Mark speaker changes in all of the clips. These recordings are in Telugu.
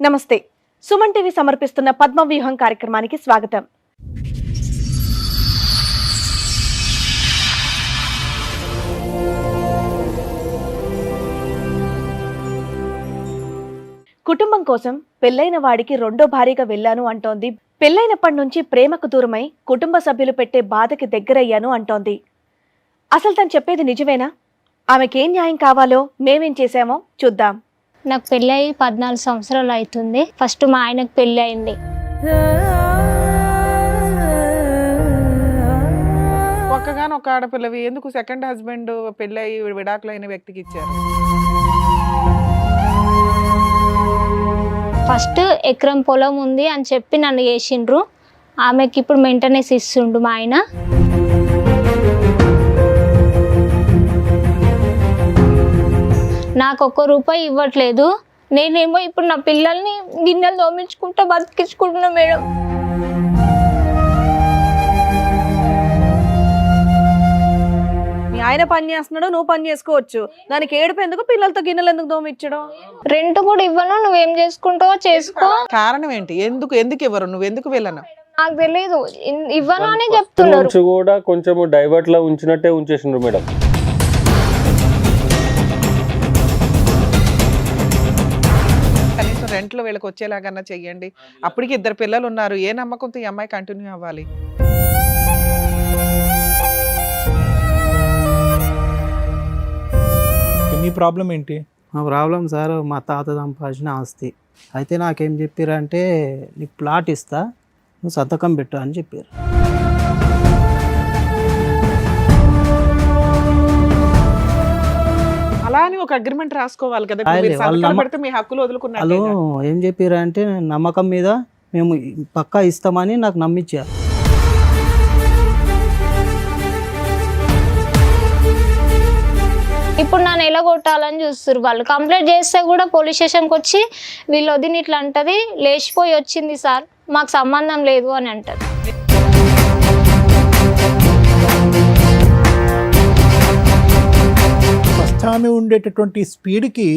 Speaker 1: నమస్తే. సుమన్ టీవీ సమర్పిస్తున్న పద్మవ్యూహం కార్యక్రమానికి స్వాగతం. కుటుంబం కోసం పెళ్లైన వాడికి రెండో భార్యగా వెళ్ళాను అంటోంది. పెళ్లైనప్పటి నుంచి ప్రేమకు దూరమై కుటుంబ సభ్యులు పెట్టే బాధకి దగ్గరయ్యాను అంటోంది. అసలు తను చెప్పేది నిజమేనా? ఆమెకేం న్యాయం కావాలో మేమేం చేశామో చూద్దాం.
Speaker 2: నాకు పెళ్ళి అయ్యి 14 సంవత్సరాలు అవుతుంది. ఫస్ట్ మా ఆయనకు పెళ్ళి అయింది.
Speaker 3: ఒక్కగానొక్క ఒక ఆడపిల్లవి ఎందుకు సెకండ్ హస్బెండ్ పెళ్ళయి విడాకులైన వ్యక్తికి ఇచ్చారు?
Speaker 2: ఫస్ట్ ఎకరం పొలం ఉంది అని చెప్పి నన్ను చేసిండ్రు. ఆమెకి ఇప్పుడు మెయింటెనెన్స్ ఇస్తుండు మా ఆయన. నాకు ₹1 ఇవ్వట్లేదు. నేనేమో ఇప్పుడు నా పిల్లల్ని గిన్నెలు తోమించుకుంటా బతికించుకుంటున్నా మేడం.
Speaker 1: మీ ఆయన పని చేస్తున్నాడు, నువ్వు పని చేసుకోవచ్చు. దానికి ఏడుపు ఎందుకు? పిల్లలతో గిన్నెలు ఎందుకు దోమిచ్చడం?
Speaker 2: రెంట్ కూడా ఇవ్వను, నువ్వేం చేసుకుంటావో చేసుకో.
Speaker 3: కారణం ఏంటి? ఎందుకు ఇవ్వరు? నువ్వు ఎందుకు వెళ్ళను?
Speaker 2: నాకు తెలియదు, ఇవ్వను అని చెప్తున్నారు.
Speaker 4: కూడా కొంచెం డైవర్ట్ లా ఉంచినట్టే ఉంచేసిండ్రు మేడం.
Speaker 3: కనీసం రెంట్లో వీళ్ళకి వచ్చేలాగన్నా చెయ్యండి. అప్పటికి 2 పిల్లలు ఉన్నారు. ఏ నమ్మకంతో ఈ అమ్మాయి కంటిన్యూ అవ్వాలి?
Speaker 5: మీ ప్రాబ్లం ఏంటి?
Speaker 6: మా ప్రాబ్లం సార్, మా తాత సంపాదించిన ఆస్తి. అయితే నాకేం చెప్పారంటే, నీకు ప్లాట్ ఇస్తా, నువ్వు సంతకం పెట్టు అని చెప్పారు.
Speaker 3: అలా అని ఒక అగ్రిమెంట్ రాసుకోవాలి కదా. మీరు సంతకం పెడితే మీ హక్కులు
Speaker 6: వాళ్ళు
Speaker 3: వదులుకున్నారు.
Speaker 6: ఏం చెప్పారంటే, నమ్మకం మీద మేము పక్కా ఇస్తామని నాకు నమ్మించారు.
Speaker 2: ఇప్పుడు నన్ను ఎలా కొట్టాలని చూస్తారు వాళ్ళు. కంప్లైంట్ చేస్తే కూడా పోలీస్ స్టేషన్కి వచ్చి వీళ్ళు వదిన ఇట్లా అంటది, లేచిపోయి వచ్చింది సార్, మాకు సంబంధం లేదు అని అంటది.
Speaker 5: ఫస్ట్ ఆమె ఉండేటటువంటి స్పీడ్కి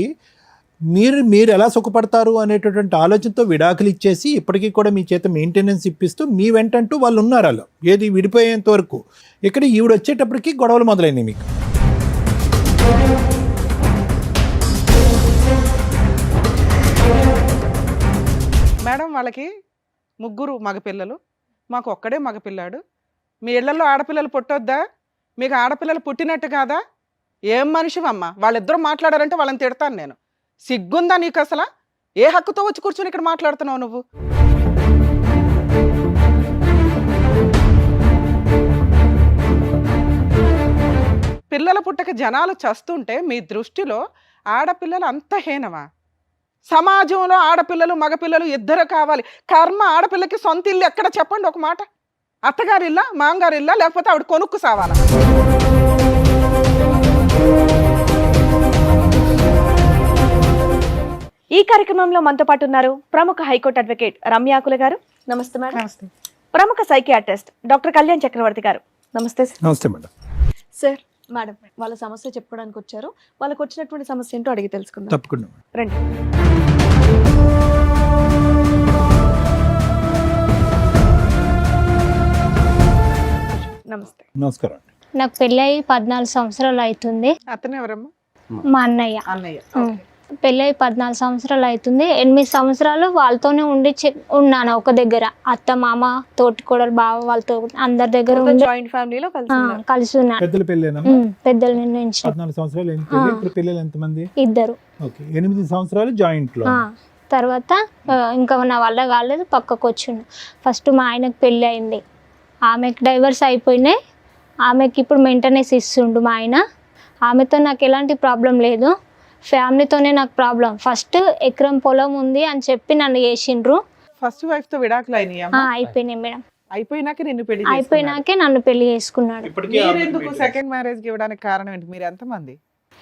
Speaker 5: మీరు ఎలా సుఖపడతారు అనేటటువంటి ఆలోచనతో విడాకులు ఇచ్చేసి ఇప్పటికీ కూడా మీ చేత మెయింటెనెన్స్ ఇప్పిస్తూ మీ వెంటంటూ వాళ్ళు ఉన్నారు. అలా ఏది విడిపోయేంత వరకు. ఇక్కడ ఈవిడ వచ్చేటప్పటికి గొడవలు మొదలైనవి మీకు.
Speaker 3: మేడం, వాళ్ళకి 3 మగపిల్లలు, మాకు ఒక్కడే మగపిల్లాడు. మీ ఇళ్లలో ఆడపిల్లలు పుట్టొద్దా? మీకు ఆడపిల్లలు పుట్టినట్టు కాదా? ఏం మనిషివమ్మా? వాళ్ళిద్దరూ మాట్లాడారంటే వాళ్ళని తిడతాను నేను. సిగ్గుందా నీకు అసలు? ఏ హక్కుతో వచ్చి కూర్చొని ఇక్కడ మాట్లాడుతున్నావు నువ్వు? పిల్లల పుట్టక జనాలు చస్తుంటే మీ దృష్టిలో ఆడపిల్లలు అంత హీనమా? సమాజంలో ఆడపిల్లలు మగపిల్లలు ఇద్దరు కావాలి. కర్మ, ఆడపిల్లకి సొంత ఇల్లు ఎక్కడ చెప్పండి ఒక మాట. అత్తగారిల్లా, మామగారిల్లా, లేకపోతే ఆవిడ కొనుక్కు సావాలా?
Speaker 1: ఈ కార్యక్రమంలో మనతో పాటు ఉన్నారు ప్రముఖ హైకోర్టు అడ్వకేట్ రమ్యాకుల గారు. నమస్తే మేడం.
Speaker 3: నమస్తే.
Speaker 1: ప్రముఖ సైకియాట్రిస్ట్ డాక్టర్ కళ్యాణ్ చక్రవర్తి గారు. నమస్తే సార్.
Speaker 5: నమస్తే మేడం.
Speaker 1: సార్, మేడం వాళ్ళ సమస్య చెప్పుకోవడానికి వచ్చారు. వాళ్ళకి వచ్చినటువంటి సమస్య ఏంటో అడిగి తెలుసుకుందాం.
Speaker 5: తప్పకుండా.
Speaker 1: రండి. నమస్తే.
Speaker 5: నమస్కారం.
Speaker 2: నాకు పెళ్ళి అయ్యి 14 సంవత్సరాలు అవుతుంది.
Speaker 3: అతను ఎవరమ్మా?
Speaker 2: మా అన్నయ్య.
Speaker 3: అన్నయ్య.
Speaker 2: పెళ్ళి అయ్యి 14 సంవత్సరాలు అవుతుంది. 8 సంవత్సరాలు వాళ్ళతోనే ఉన్నాను ఒక దగ్గర. అత్త, మామ, తోటికోడలు, బావ, వాళ్ళతో అందరి దగ్గర
Speaker 1: జాయింట్ ఫ్యామిలీలో
Speaker 2: కలిసి ఉన్నాను.
Speaker 5: పెద్దల పెళ్ళేనా?
Speaker 2: పెద్దలు నిర్ణయించిన
Speaker 5: 14 సంవత్సరాలు ఏంటి పెళ్ళి? ఇప్పుడు పిల్లలు ఎంతమంది?
Speaker 2: 2.
Speaker 5: ఓకే, 8 సంవత్సరాలు జాయింట్ లో.
Speaker 2: తర్వాత ఇంకా నా వల్ల కాలేదు, పక్కకు వచ్చిండు. ఫస్ట్ మా ఆయనకు పెళ్ళి అయింది. ఆమెకు డైవర్స్ అయిపోయినాయి. ఆమెకి ఇప్పుడు మెయింటెనెన్స్ ఇస్తుండు మా ఆయన. ఆమెతో నాకు ఎలాంటి ప్రాబ్లం లేదు, ఫ్యామిలీతోనే నాకు ప్రాబ్లం. ఫస్ట్ ఎకరం పొలం ఉంది అని చెప్పి నన్ను చేసిండ్రు.
Speaker 3: ఫస్ట్ వైఫ్ తో విడాకులు
Speaker 2: అయిపోయినాయి మేడం.
Speaker 3: అయిపోయినాకే నిన్ను పెళ్లి
Speaker 2: అయిపోయినాకే నన్ను పెళ్లి చేసుకున్నాడు.
Speaker 3: ఎందుకు సెకండ్ మ్యారేజ్ కి ఇవ్వడానికి కారణం ఏంటి? మీరు ఎంతమంది?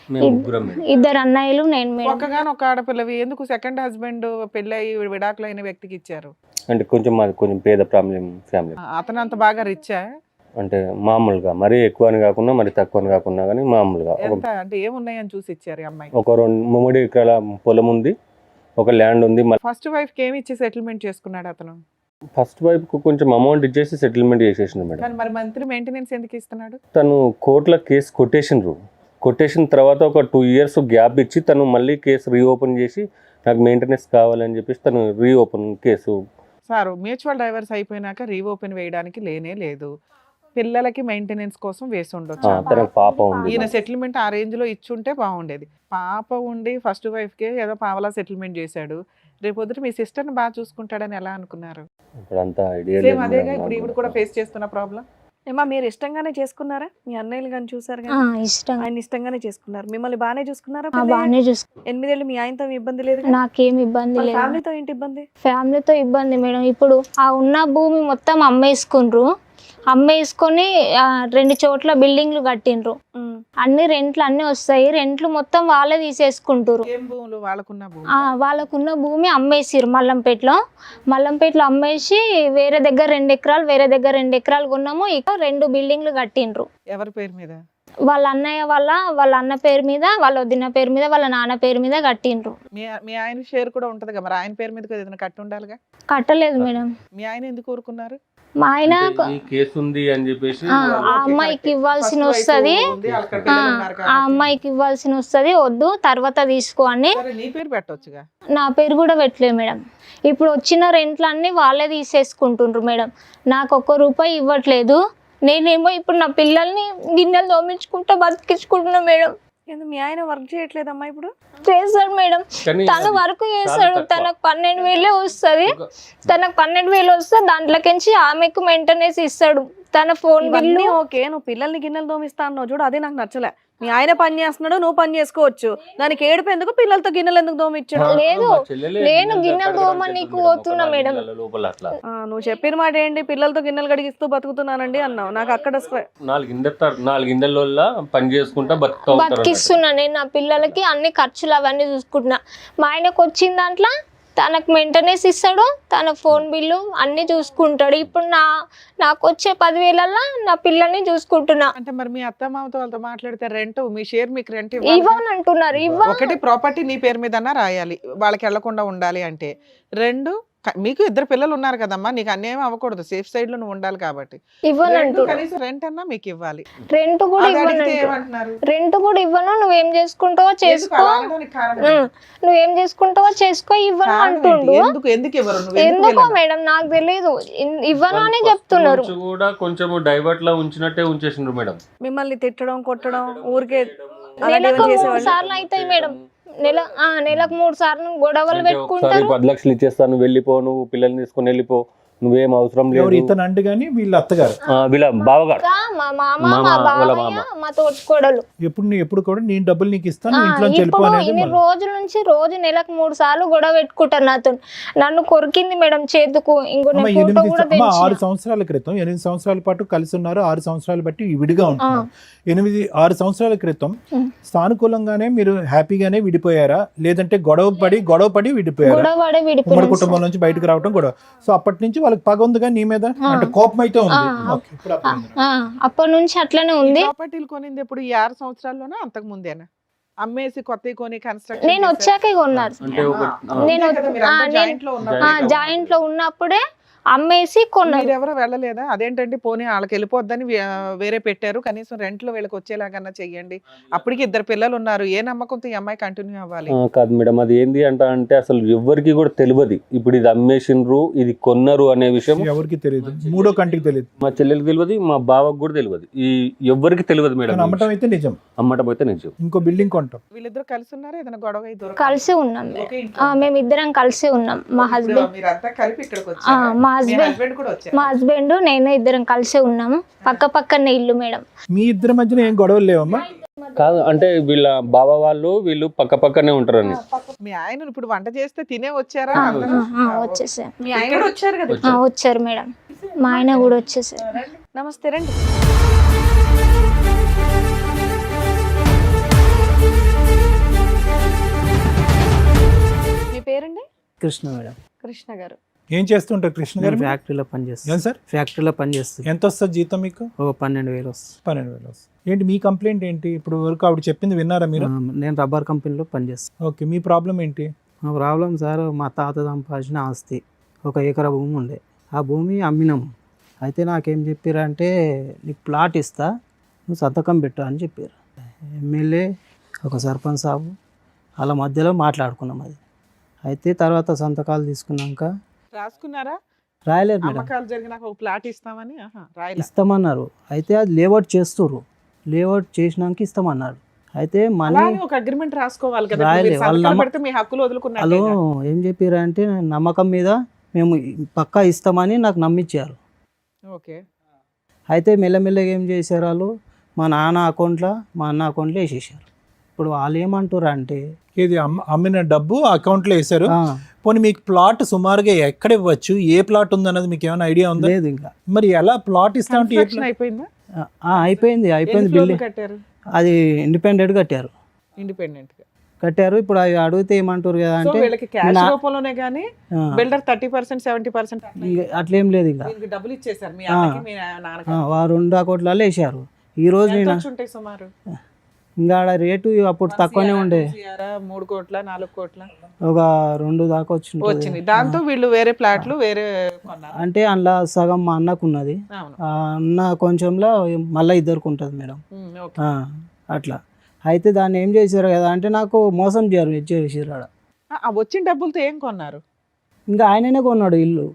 Speaker 2: 2 అన్నయ్యలు, నేను మేడం.
Speaker 3: ఒక్కగానొక్క ఆడపిల్లవి ఎందుకు సెకండ్ హస్బెండ్ పెళ్ళయి విడాకులైన వ్యక్తికి ఇచ్చారు?
Speaker 4: అంటే కొంచెం పేద ఫ్యామిలీ.
Speaker 3: అతను అంత బాగా రిచ్చా?
Speaker 4: అంటే మామూలుగా మరీ ఎక్కువ అని కాకుండా మరి తక్కువ అని కాకుండా కానీ మామూలుగా
Speaker 3: ఎంత అంటే ఏమున్నాయని చూసి ఇచ్చారు ఈ అమ్మాయి?
Speaker 4: ఒక 3 ఎకరాల పొలం ఉంది. ఒక ల్యాండ్ ఉంది.
Speaker 3: ఫస్ట్ వైఫ్ కి ఏమి ఇచ్చి సెటిల్మెంట్ చేసుకున్నాడు అతను?
Speaker 4: ఫస్ట్ వైపుకు కొంచెం అమౌంట్ ఇచ్చేసి సెటిల్మెంట్ చేసేసిన మేడం.
Speaker 3: కానీ మరి మంత్లీ మెయింటెనెన్స్ ఎందుకు ఇస్తున్నాడు?
Speaker 4: తను కోర్టులో కేసు కొట్టేసిన తర్వాత ఒక 2 years గ్యాప్ ఇచ్చి తను మళ్ళీ కేసు రీఓపెన్ చేసి నాకు మెయింటెనెన్స్ కావాలని చెప్పేసి తను reopen case.
Speaker 3: Sir mutual divorce అయిపోయినాక రీఓపెన్ వేయడానికి లేనే లేదు. పిల్లలకి మెయింటెనెన్స్ కోసం వేసి ఉండొచ్చు.
Speaker 4: తనకు పాప ఉంది.
Speaker 3: ఈయన సెటిల్మెంట్ ఆ రేంజ్ లో ఇచ్చుంటే బాగుండేది. పాప ఉండి ఫస్ట్ వైఫ్ కి ఏదో పావలా సెటిల్మెంట్ చేశాడు. రేపొద్దుట మీ సిస్టర్ ని బాగా చూసుకుంటాడని ఎలా అనుకున్నారు?
Speaker 4: ఇప్పుడు అంత ఐడియా
Speaker 3: సేమ్ అదేగా ఇప్పుడు ఈవిడ కూడా ఫేస్ చేస్తున్న ప్రాబ్లం.
Speaker 1: ఏమా మీరు ఇష్టంగానే చేసుకున్నారా? మీ అన్నయ్యలు కానీ చూసారు
Speaker 2: ఆ,
Speaker 1: కానీ
Speaker 2: ఇష్టం.
Speaker 1: ఆయన ఇష్టంగానే చేసుకున్నారు. మిమ్మల్ని బాగానే చూసుకున్నారా?
Speaker 2: బాగానే చూసుకో.
Speaker 1: 8 ఏళ్ళు మీ ఆయనతో మీ ఇబ్బంది లేదు?
Speaker 2: నాకేం ఇబ్బంది లేదు.
Speaker 1: ఫ్యామిలీతో ఏంటి ఇబ్బంది?
Speaker 2: ఫ్యామిలీతో ఇబ్బంది మేడం. ఇప్పుడు ఆ ఉన్న భూమి మొత్తం అమ్మేసుకుండ్రు. అమ్మేసుకొని 2 చోట్ల బిల్డింగ్లు కట్టిండ్రు. అన్ని రెంట్లు అన్ని వస్తాయి. రెంట్లు మొత్తం వాళ్ళే తీసేసుకుంటారు.
Speaker 3: ఏం భూములు? వాళ్ళకున్న భూమి.
Speaker 2: వాళ్ళకున్న భూమి అమ్మేసిరు మల్లంపేటలో అమ్మేసి వేరే దగ్గర 2 ఎకరాలు వేరే దగ్గర 2 ఎకరాలు కొన్నాము. ఇక 2 బిల్డింగ్లు కట్టిండ్రు.
Speaker 3: ఎవరి పేరు మీద?
Speaker 2: వాళ్ళ అన్నయ్య వాళ్ళ అన్న పేరు మీద, వాళ్ళ వదిన పేరు మీద, వాళ్ళ నాన్న పేరు మీద కట్టిండ్రు.
Speaker 3: మీ ఆయన షేర్ కూడా ఉంటది కదా, మరి ఆయన పేరు మీద ఏదైనా కట్టి ఉండాలిగా.
Speaker 2: కట్టలేదు మేడం.
Speaker 3: మీ ఆయన ఎందుకు ఊరుకున్నారు?
Speaker 2: మా ఆయన
Speaker 4: ఈ కేసు ఉంది అని చెప్పేసి
Speaker 2: ఆ అమ్మాయికి ఇవ్వాల్సిన వస్తుంది, ఆ అమ్మాయికి ఇవ్వాల్సిన వస్తుంది, వద్దు తర్వాత తీసుకో అని.
Speaker 3: నీ పేరు పెట్టొచ్చుగా.
Speaker 2: నా పేరు కూడా పెట్టలేదు మేడం. ఇప్పుడు వచ్చిన రెంట్లన్నీ వాళ్ళే తీసేసుకుంటుండ్రు మేడం. నాకు ₹1 ఇవ్వట్లేదు. నేనేమో ఇప్పుడు నా పిల్లల్ని గిన్నెలు తోమించుకుంటా బతికించుకుంటున్నా మేడం.
Speaker 1: ఎందుకు మీ ఆయన వర్క్ చేయట్లేదమ్మా? ఇప్పుడు
Speaker 2: చేస్తాడు మేడం. తను వర్క్ చేస్తాడు. తనకు 12,000 వస్తుంది. తనకు 12,000 వస్తే దాంట్లోకించి ఆమెకు మెయింటెనెన్స్ ఇస్తాడు. తన ఫోన్ బిల్లు.
Speaker 1: ఓకే, నువ్వు పిల్లల్ని గిన్నెలు తోమిస్తా అన్నావు చూడు, అదే నాకు నచ్చలే. మీ ఆయన పని చేస్తున్నాడు, నువ్వు పని చేసుకోవచ్చు. దానికి ఏడుపు ఎందుకు? పిల్లలతో గిన్నెలు ఎందుకు తోమిచ్చాడు?
Speaker 2: లేదు, నేను గిన్నెలు తోమని నీకు పోతున్నా మేడం.
Speaker 1: నువ్వు చెప్పిన మాట ఏంటి? పిల్లలతో గిన్నెలు కడిగిస్తూ బతుకుతున్నానండి అన్నావు. నాకు అక్కడ
Speaker 4: 4 ఇండ్ల పని చేసుకుంటా
Speaker 2: బతికిస్తున్నా. నేను నా పిల్లలకి అన్ని ఖర్చులు అవన్నీ చూసుకుంటున్నా. మా ఆయనకు వచ్చిన దాంట్లో తనకు మెయింటెనెన్స్ ఇస్తాడు, తన ఫోన్ బిల్లు అన్ని చూసుకుంటాడు. ఇప్పుడు నాకు వచ్చే 10,000 నా పిల్లల్ని చూసుకుంటున్నా.
Speaker 3: అంటే మరి మీ అత్త మామతో వాళ్ళతో మాట్లాడితే రెంట్, మీ షేర్ మీకు రెంట్
Speaker 2: ఇవ్వని అంటున్నారు.
Speaker 3: ఒకటి ప్రాపర్టీ నీ పేరు మీద రాయాలి, వాళ్ళకి వెళ్లకుండా ఉండాలి అంటే. 2 మీకు 2 పిల్లలు ఉన్నారు కదమ్మా, నీకు అన్యాయం అవ్వకూడదు. సేఫ్ సైడ్ లో నువ్వు ఉండాలి కాబట్టి కనీసం రెంట్ అన్నా మీకు ఇవ్వాలి.
Speaker 2: రెంట్ కూడా ఇవ్వను. నువ్వేం చేసుకుంటావో చేసుకో, నువ్వేం చేసుకుంటావో చేసుకో, ఇవ్వను అంటుండు. ఎందుకో మేడం నాకు తెలియదు. ఇవ్వను అని చెప్తున్నారు.
Speaker 4: కూడా కొంచెం డైవర్ట్ లా ఉంచినట్టే ఉంచేసిండ్రు మేడం.
Speaker 1: మిమ్మల్ని తిట్టడం కొట్టడం ఊరికే
Speaker 2: నెలకు 3 సార్లు అవుతాయి మేడం. నెలకు 3 సార్లు గొడవలు పెట్టుకుంటారు.
Speaker 4: 10 లక్షలు ఇచ్చేస్తాను, వెళ్ళిపో, నువ్వు పిల్లల్ని తీసుకొని వెళ్ళిపో, నువ్వేం అవసరం లేదు.
Speaker 5: ఇతను అంటే గానీ వీళ్ళ అత్తగారు,
Speaker 4: వీళ్ళ బావగారు,
Speaker 2: మా మామ, మా బావయ్య, మా తోటికోడలు.
Speaker 5: ఎప్పుడు కూడా నేను డబ్బులు నీకు ఇస్తాను, ఇంట్లో
Speaker 2: ఇన్ని రోజుల నుంచి రోజు నెలకు 3 సార్లు గొడవ పెట్టుకుంటారు నాతో. నన్ను కొరికింది మేడం చేతుకు.
Speaker 5: 6 సంవత్సరాల క్రితం 8 సంవత్సరాల పాటు కలిసి ఉన్నారు. 6 సంవత్సరాలు బట్టి విడిగా ఉంటున్నారు. 6 సంవత్సరాల క్రితం సానుకూలంగానే మీరు హ్యాపీగానే విడిపోయారా, లేదంటే గొడవ పడి విడిపోయారా? ఉమ్మడి కుటుంబం నుంచి బయటకు రావడం గొడవ. సో అప్పటి నుంచి వాళ్ళకి పగ ఉందిగా నీ మీద, అంటే కోపం అయితే ఉంది.
Speaker 2: అప్పటి నుంచి అట్లనే ఉంది.
Speaker 3: ప్రాపర్టీలు కొనింది ఎప్పుడు? ఈ 6 సంవత్సరాల్లోనే అంతకు ముందేనా? అమ్మేసి కొత్త కొని కన్స్ట్రక్షన్?
Speaker 2: నేను వచ్చాకే కొన్నారు. నేను జాయింట్ లో ఉన్నప్పుడే అమ్మేసి కొన్నారు.
Speaker 3: ఎవరు వెళ్ళలేదా? అదేంటంటే పోనీ వాళ్ళకి వెళ్ళిపోద్దని వేరే పెట్టారు, కనీసం రెంట్ లో వీళ్ళకి వచ్చేలాగన్నా చెయ్యండి. అప్పటికి 2 పిల్లలు ఉన్నారు. ఏ నమ్మకంతో ఈ అమ్మాయి కంటిన్యూ అవ్వాలి?
Speaker 4: కాదు మేడం, అది ఏంది అంటే అసలు ఎవరికి కూడా తెలియదు. ఇప్పుడు ఇది అమ్మేసిండ్రు, ఇది కొన్నారు అనే విషయం
Speaker 5: ఎవరికి తెలియదు. మూడో కంటికి తెలియదు.
Speaker 4: మా చెల్లెలకు తెలియదు, మా బావకు కూడా తెలియదు. ఈ ఎవరికి తెలియదు మేడం.
Speaker 5: అమ్మటం అయితే నిజం. ఇంకో బిల్డింగ్ కొంటాం.
Speaker 3: వీళ్ళిద్దరు కలిసి ఉన్నారు? ఏదైనా గొడవ?
Speaker 2: కలిసి ఉన్నాం మేమిద్దరం కలిసి ఉన్నాం. మా హస్బెండ్
Speaker 3: కలిపి ఇక్కడికి వచ్చారు.
Speaker 2: మా హస్బెండ్ నేను ఇద్దరం కలిసి ఉన్నాము. పక్కనే ఇల్లు మేడం.
Speaker 5: మీ ఇద్దరి మధ్యన ఏం గొడవలు లేవమ్మా?
Speaker 4: కాదు, అంటే వీళ్ళ బావ వీళ్ళు పక్కనే ఉంటారని.
Speaker 3: మీ ఆయన ఇప్పుడు వంట చేస్తే తినే వచ్చారా?
Speaker 2: వచ్చేసారు.
Speaker 1: మీ ఆయన కూడా వచ్చారు కదా?
Speaker 2: వచ్చారు మేడం, మా ఆయన కూడా వచ్చేసారు.
Speaker 1: నమస్తే, రండి. మీ పేరండి?
Speaker 6: కృష్ణ మేడం.
Speaker 1: కృష్ణ గారు
Speaker 5: ఏం చేస్తుంటారు? కృష్ణ గారు
Speaker 6: ఫ్యాక్టరీలో పనిచేస్తాను.
Speaker 5: ఏం సార్?
Speaker 6: ఫ్యాక్టరీలో పనిచేస్తుంది.
Speaker 5: ఎంత వస్తుంది జీతం మీకు?
Speaker 6: ఒక 12,000 వస్తుంది.
Speaker 5: 12,000 వస్తుంది. ఏంటి మీ కంప్లైంట్ ఏంటి? ఇప్పుడు వరకు ఆవిడ చెప్పింది విన్నారా మీరు?
Speaker 6: నేను రబ్బర్ కంపెనీలో పనిచేస్తాను.
Speaker 5: ఓకే, మీ ప్రాబ్లం ఏంటి?
Speaker 6: మా ప్రాబ్లం సార్, మా తాత సంపాదించిన ఆస్తి 1 ఎకరా భూమి ఉండే. ఆ భూమి అమ్మినాం. అయితే నాకేం చెప్పారంటే నీకు ప్లాట్ ఇస్తా, నువ్వు సంతకం పెట్టు అని చెప్పారు. ఎమ్మెల్యే, ఒక సర్పంచ్ సాబు వాళ్ళ మధ్యలో మాట్లాడుకున్నాం అది. అయితే తర్వాత సంతకాలు తీసుకున్నాక
Speaker 3: రాసుకున్నారా?
Speaker 6: రాయలేదు మేడం.
Speaker 3: అమ్మకాలు జరిగినాక ఒక ప్లాట్ ఇస్తామని రాయలే.
Speaker 6: ఇస్తామన్నారు. అయితే అది లేఅవుట్ చేస్తుర్రు. లేఅవుట్ చేసినాక ఇస్తామన్నారు. అయితే మనీ
Speaker 3: అలానే ఒక అగ్రిమెంట్ రాసుకోవాలి కదా.
Speaker 6: రాయలే.
Speaker 3: మీరు
Speaker 6: వాళ్ళు
Speaker 3: సంతకాలు పెడితే మీ హక్కులు వదులుకున్నారు.
Speaker 6: వాళ్ళు ఏం చెప్పారంటే నమ్మకం మీద మేము పక్కా ఇస్తామని నాకు నమ్మించారు.
Speaker 3: ఓకే.
Speaker 6: అయితే మెల్లమెల్లగా ఏం చేశారు వాళ్ళు, మా నాన్న అకౌంట్లో మా అన్న అకౌంట్లో వేసేసారు. ఇప్పుడు వాళ్ళు ఏమంటారు అంటే
Speaker 5: ఇది అమ్మిన డబ్బు అకౌంట్లో వేశారు.
Speaker 6: "ఆ,
Speaker 5: పోనీ మీకు ప్లాట్ సుమారుగా ఎక్కడ ఇవ్వచ్చు, ఏ ప్లాట్ ఉందన్నది మీకు ఏమైనా ఐడియా ఉందా?
Speaker 6: లేదు ఇంకా
Speaker 5: మరి ఎలా ప్లాట్ ఇస్తా అంటే
Speaker 3: Construction అయిపోయిందా?
Speaker 6: అయిపోయింది
Speaker 3: ఎన్ని ఫ్లోర్లు
Speaker 6: బిల్డింగ్.
Speaker 3: కట్టారు?
Speaker 6: అది ఇండిపెండెంట్ కట్టారు.
Speaker 3: ఇండిపెండెంట్ గా
Speaker 6: కట్టారు. ఇప్పుడు అవి అడిగితే ఏమంటారు కదా
Speaker 3: సో
Speaker 6: అంటే
Speaker 3: వీళ్ళకి క్యాష్
Speaker 6: నా-
Speaker 3: రూపంలోనే గానీ
Speaker 6: ఆ,
Speaker 3: బిల్డర్ 30% 70%
Speaker 6: ఇంక అట్లేం లేదు ఇంకా.
Speaker 3: దీనికి డబ్బులు ఇచ్చేసారు మీ అన్నకి మీ నాన్నకి.
Speaker 6: వారు 2 అకౌంట్లలో వేసారు. ఈ రోజు
Speaker 3: ఎంత
Speaker 6: నేను
Speaker 3: వచ్చి ఉంటాయి సుమారు?
Speaker 6: ఇంకా ఆడ రేటు అప్పుడు తక్కువనే ఉండే,
Speaker 3: 3 కోట్ల 4 కోట్ల
Speaker 6: ఒక 2 దాకా
Speaker 3: వచ్చింది.
Speaker 6: వచ్చింది.
Speaker 3: దాంతో వీళ్ళు వేరే ప్లాట్లు వేరే కొన్నారు.
Speaker 6: అంటే అందులో సగం మా అన్నకు ఉన్నది,
Speaker 3: అవును.
Speaker 6: ఆ అన్న కొంచెంలో మళ్ళీ ఇద్దరికి ఉంటుంది మేడం.
Speaker 3: ఓకే.
Speaker 6: అట్లా అయితే దాన్ని ఏం చేశారు కదా అంటే నాకు మోసం చేసారు ఆడ.
Speaker 3: ఆ వచ్చిన డబ్బులతో ఏం కొన్నారు?
Speaker 6: ఇంకా ఆయననే కొన్నాడు ఇల్లు,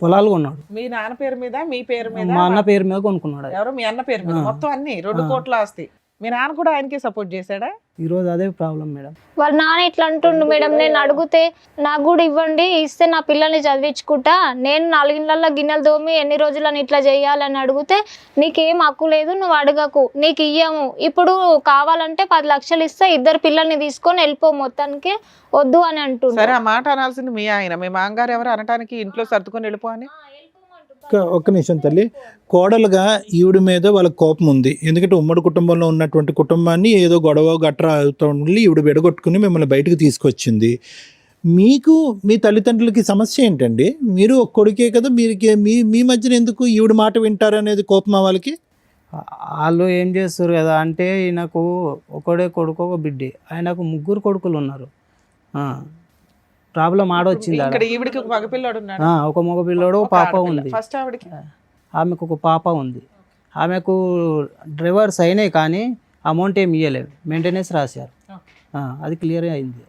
Speaker 6: పొలాలు కొన్నాడు.
Speaker 3: మీ నాన్న పేరు మీద మీ పేరు మీద
Speaker 6: మా అన్న పేరు మీద కొనుక్కున్నాడు.
Speaker 3: ఎవరో మీ అన్న పేరు మీద మొత్తం అన్ని 2 కోట్ల ఆస్తి. మీ నాన్న కూడా ఆయనకే సపోర్ట్ చేశాడా?
Speaker 6: ఈరోజు అదే ప్రాబ్లం మేడం.
Speaker 2: వాళ్ళ నాన్న ఇట్లా అంటుండు మేడం, నేను అడిగితే నాకు కూడా ఇవ్వండి, ఇస్తే నా పిల్లల్ని చదివించుకుంటా, నేను 4 ఇళ్ళల్లో గిన్నెలు దోమి ఎన్ని రోజులని ఇట్లా చేయాలని అడిగితే నీకేం హక్కు లేదు, నువ్వు అడగకు, నీకు ఇయ్యము, ఇప్పుడు కావాలంటే 10 లక్షలు ఇస్తే 2 పిల్లల్ని తీసుకొని వెళ్ళిపో, మొత్తానికి వద్దు అని అంటుండు.
Speaker 3: సరే, ఆ మాట అనాల్సింది మీ ఆయన. మీ మామగారు ఎవరు అనటానికి ఇంట్లో సర్దుకొని వెళ్ళిపో అని?
Speaker 5: ఒక్క నిమిషం తల్లి, కోడలుగా ఈవిడ మీద వాళ్ళకి కోపం ఉంది. ఎందుకంటే ఉమ్మడి కుటుంబంలో ఉన్నటువంటి కుటుంబాన్ని ఏదో గొడవ గట్రా అవుతుంది, ఈవిడ విడగొట్టుకుని మిమ్మల్ని బయటకు తీసుకొచ్చింది. మీకు మీ తల్లిదండ్రులకి సమస్య ఏంటండి? మీరు ఒక కొడుకే కదా, మీరు మీ మధ్యన ఎందుకు ఈవిడ మాట వింటారు అనేది కోపమా వాళ్ళకి?
Speaker 6: వాళ్ళు ఏం చేస్తారు కదా అంటే ఈయనకు ఒకడే కొడుకు ఒక బిడ్డే, ఆయనకు 3 కొడుకులు ఉన్నారు. ప్రాబ్లం ఆడొచ్చింది ఆడ.
Speaker 3: ఇక్కడ ఈవిడికి ఒక మగపిల్లాడు ఉన్నాడు.
Speaker 6: ఒక మగ పిల్లోడు, ఒక పాప ఉంది.
Speaker 3: ఫస్ట్ ఆవిడకి
Speaker 6: ఆమెకు ఒక పాప ఉంది. ఆమెకు డ్రైవర్స్ అయినాయి కానీ అమౌంట్ ఏమి ఇవ్వలేదు, మెయింటెనెన్స్ రాశారు. అది క్లియర్ అయింది.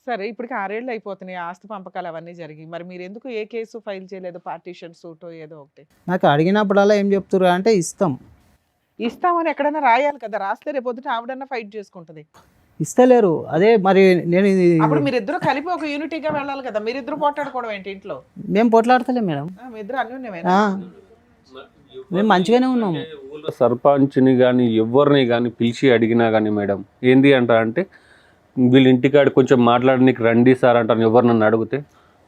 Speaker 3: సరే, ఇప్పటికి 6 ఏళ్ళు అయిపోతున్నాయి ఆస్తి పంపకాలు అవన్నీ జరిగి. మరి మీరు ఎందుకు ఏ కేసు ఫైల్ చేయలేదు? పార్టీషన్ సూటో ఏదో ఒకటి.
Speaker 6: నాకు అడిగినప్పుడల్లా ఏం చెప్తారు అంటే
Speaker 3: ఇస్తామని ఎక్కడైనా రాయాలి కదా. రాస్తే రేపు పొద్దుట ఆవిడన్నా ఫైట్ చేసుకుంటది.
Speaker 6: ఇస్తలేరు. అదే మరి నేను
Speaker 3: అప్పుడు మీరిద్దరు కలిపి ఒక యూనిటీగా వెళ్ళాలి కదా. మీరిద్దరు పోట్లాడుకోవడం ఏంటి ఇంట్లో?
Speaker 6: మేము పోట్లాడతలే మేడం,
Speaker 3: మీ ఇద్దరు అన్యోన్యమేనా?
Speaker 6: మేము మంచిగానే ఉన్నాము.
Speaker 4: ఊళ్ళో సర్పంచ్ని కానీ ఎవరిని కానీ పిలిచి అడిగినా కానీ మేడం ఏంది అంటే వీళ్ళ ఇంటికాడ కొంచెం మాట్లాడడానికి రండి సార్ అంటాను. ఎవరు నన్ను అడిగితే